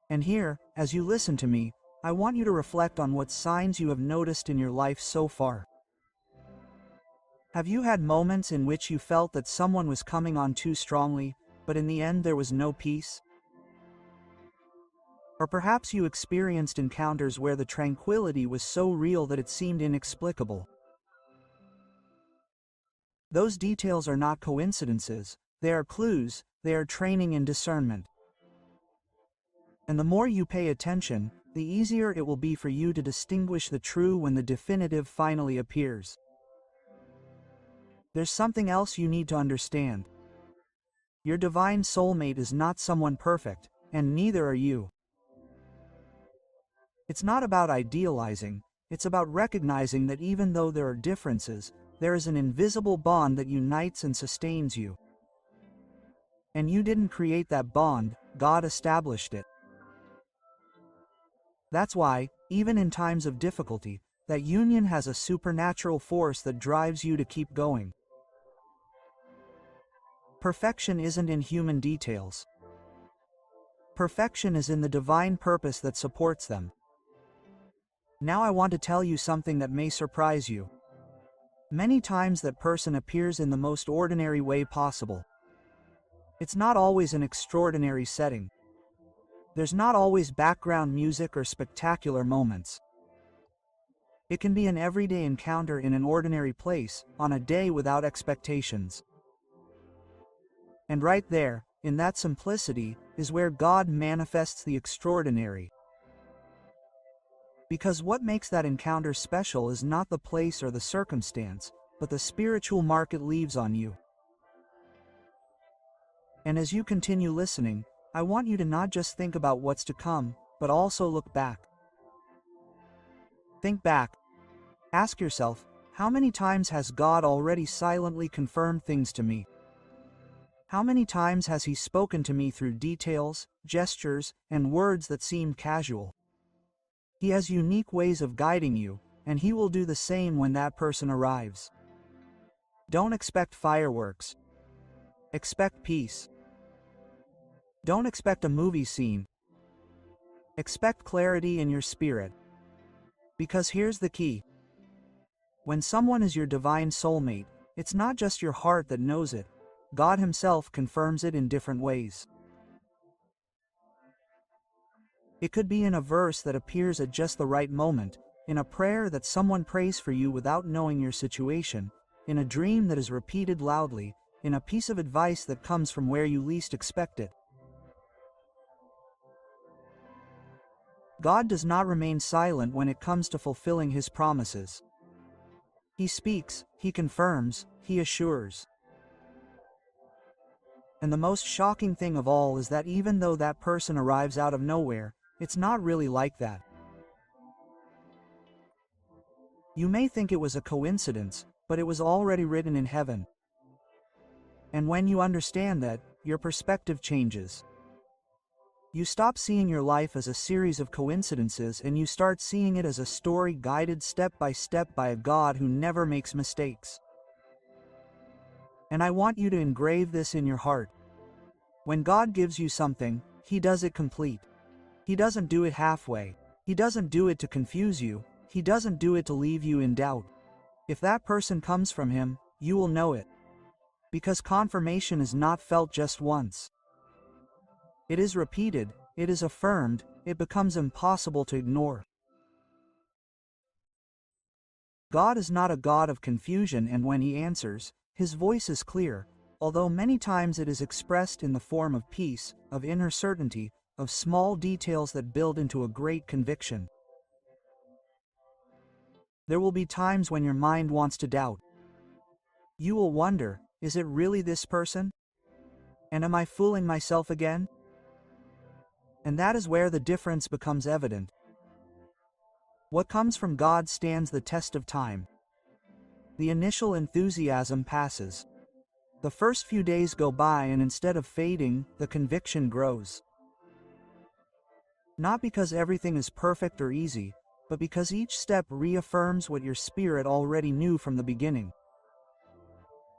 And here, as you listen to me, I want you to reflect on what signs you have noticed in your life so far. Have you had moments in which you felt that someone was coming on too strongly, but in the end there was no peace? Or perhaps you experienced encounters where the tranquility was so real that it seemed inexplicable. Those details are not coincidences, they are clues, they are training in discernment. And the more you pay attention, the easier it will be for you to distinguish the true when the definitive finally appears. There's something else you need to understand. Your divine soulmate is not someone perfect, and neither are you. It's not about idealizing, it's about recognizing that even though there are differences, there is an invisible bond that unites and sustains you. And you didn't create that bond, God established it. That's why, even in times of difficulty, that union has a supernatural force that drives you to keep going. Perfection isn't in human details. Perfection is in the divine purpose that supports them. Now I want to tell you something that may surprise you. Many times that person appears in the most ordinary way possible. It's not always an extraordinary setting. There's not always background music or spectacular moments. It can be an everyday encounter in an ordinary place, on a day without expectations. And right there, in that simplicity, is where God manifests the extraordinary. Because what makes that encounter special is not the place or the circumstance, but the spiritual mark it leaves on you. And as you continue listening, I want you to not just think about what's to come, but also look back. Think back. Ask yourself, how many times has God already silently confirmed things to me? How many times has He spoken to me through details, gestures, and words that seemed casual? He has unique ways of guiding you, and He will do the same when that person arrives. Don't expect fireworks. Expect peace. Don't expect a movie scene. Expect clarity in your spirit. Because here's the key. When someone is your divine soulmate, it's not just your heart that knows it. God Himself confirms it in different ways. It could be in a verse that appears at just the right moment, in a prayer that someone prays for you without knowing your situation, in a dream that is repeated loudly, in a piece of advice that comes from where you least expect it. God does not remain silent when it comes to fulfilling His promises. He speaks, He confirms, He assures. And the most shocking thing of all is that even though that person arrives out of nowhere, it's not really like that. You may think it was a coincidence, but it was already written in heaven. And when you understand that, your perspective changes. You stop seeing your life as a series of coincidences and you start seeing it as a story guided step by step by a God who never makes mistakes. And I want you to engrave this in your heart. When God gives you something, He does it complete. He doesn't do it halfway. He doesn't do it to confuse you. He doesn't do it to leave you in doubt. If that person comes from Him, you will know it. Because confirmation is not felt just once. It is repeated, it is affirmed, it becomes impossible to ignore. God is not a God of confusion, and when He answers, His voice is clear, although many times it is expressed in the form of peace, of inner certainty, of small details that build into a great conviction. There will be times when your mind wants to doubt. You will wonder, is it really this person? And am I fooling myself again? And that is where the difference becomes evident. What comes from God stands the test of time. The initial enthusiasm passes. The first few days go by, and instead of fading, the conviction grows. Not because everything is perfect or easy, but because each step reaffirms what your spirit already knew from the beginning.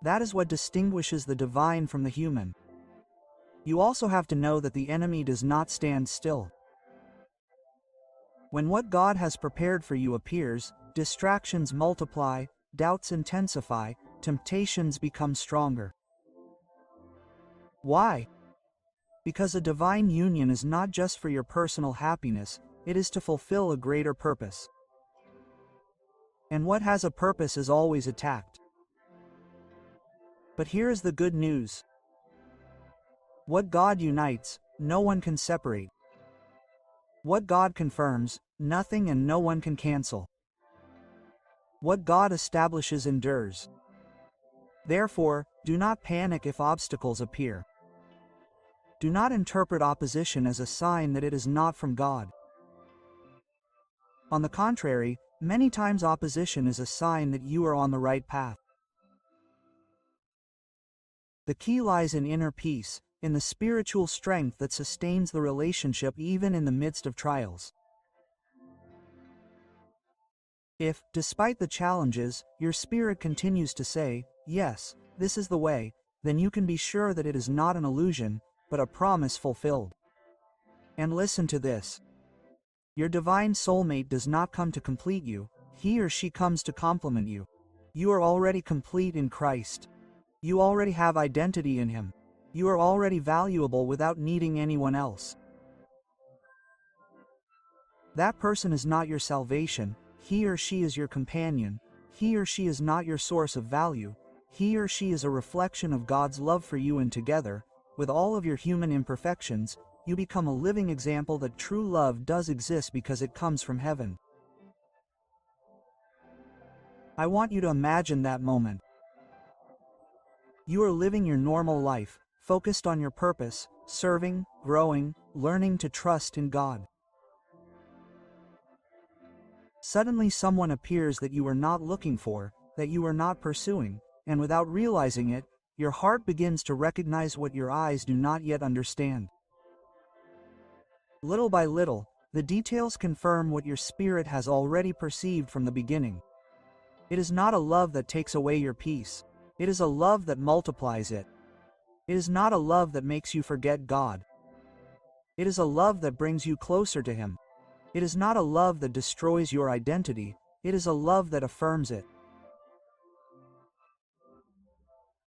That is what distinguishes the divine from the human. You also have to know that the enemy does not stand still. When what God has prepared for you appears, distractions multiply, doubts intensify, temptations become stronger. Why? Because a divine union is not just for your personal happiness, it is to fulfill a greater purpose. And what has a purpose is always attacked. But here is the good news. What God unites, no one can separate. What God confirms, nothing and no one can cancel. What God establishes endures. Therefore, do not panic if obstacles appear. Do not interpret opposition as a sign that it is not from God. On the contrary, many times opposition is a sign that you are on the right path. The key lies in inner peace, in the spiritual strength that sustains the relationship even in the midst of trials. If, despite the challenges, your spirit continues to say, "Yes, this is the way," then you can be sure that it is not an illusion, but a promise fulfilled. And listen to this. Your divine soulmate does not come to complete you, he or she comes to complement you. You are already complete in Christ. You already have identity in Him. You are already valuable without needing anyone else. That person is not your salvation, he or she is your companion, he or she is not your source of value, he or she is a reflection of God's love for you, and together, with all of your human imperfections, you become a living example that true love does exist because it comes from heaven. I want you to imagine that moment. You are living your normal life, focused on your purpose, serving, growing, learning to trust in God. Suddenly someone appears that you were not looking for, that you were not pursuing, and without realizing it, your heart begins to recognize what your eyes do not yet understand. Little by little, the details confirm what your spirit has already perceived from the beginning. It is not a love that takes away your peace. It is a love that multiplies it. It is not a love that makes you forget God. It is a love that brings you closer to Him. It is not a love that destroys your identity. It is a love that affirms it.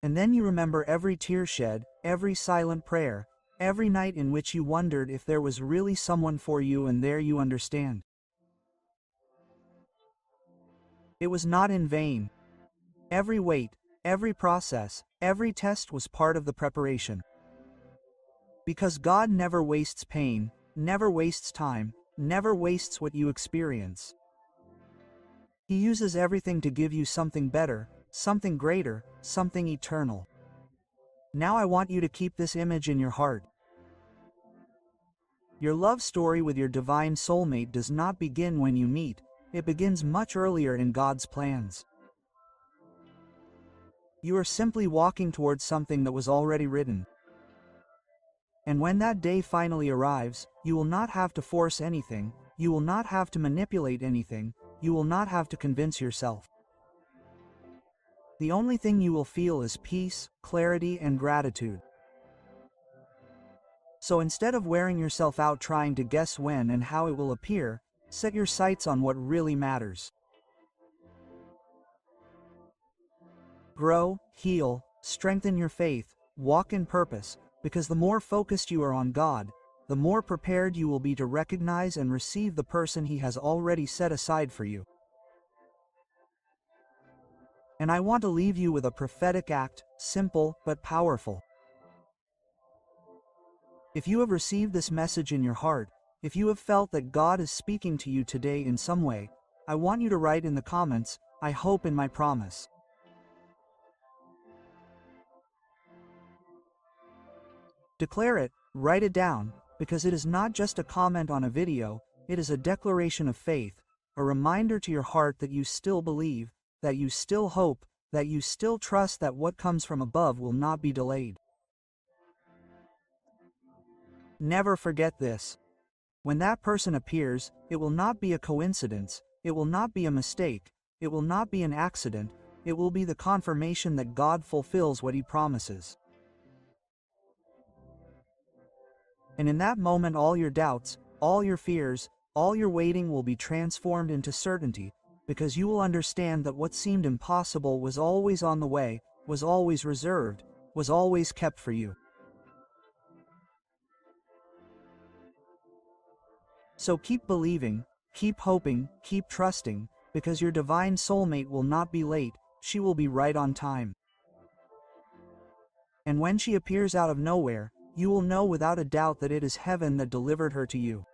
And then you remember every tear shed, every silent prayer, every night in which you wondered if there was really someone for you, and there you understand. It was not in vain. Every wait, every process, every test was part of the preparation. Because God never wastes pain, never wastes time, never wastes what you experience. He uses everything to give you something better, something greater, something eternal. Now I want you to keep this image in your heart. Your love story with your divine soulmate does not begin when you meet. It begins much earlier in God's plans. You are simply walking towards something that was already written. And when that day finally arrives, you will not have to force anything, you will not have to manipulate anything, you will not have to convince yourself. The only thing you will feel is peace, clarity, and gratitude. So instead of wearing yourself out trying to guess when and how it will appear, set your sights on what really matters. Grow, heal, strengthen your faith, walk in purpose, because the more focused you are on God, the more prepared you will be to recognize and receive the person He has already set aside for you. And I want to leave you with a prophetic act, simple but powerful. If you have received this message in your heart, if you have felt that God is speaking to you today in some way, I want you to write in the comments, "I hope in my promise." Declare it, write it down, because it is not just a comment on a video, it is a declaration of faith, a reminder to your heart that you still believe, that you still hope, that you still trust that what comes from above will not be delayed. Never forget this. When that person appears, it will not be a coincidence, it will not be a mistake, it will not be an accident, it will be the confirmation that God fulfills what He promises. And in that moment all your doubts, all your fears, all your waiting will be transformed into certainty, because you will understand that what seemed impossible was always on the way, was always reserved, was always kept for you. So keep believing, keep hoping, keep trusting, because your divine soulmate will not be late, she will be right on time. And when she appears out of nowhere, you will know without a doubt that it is heaven that delivered her to you.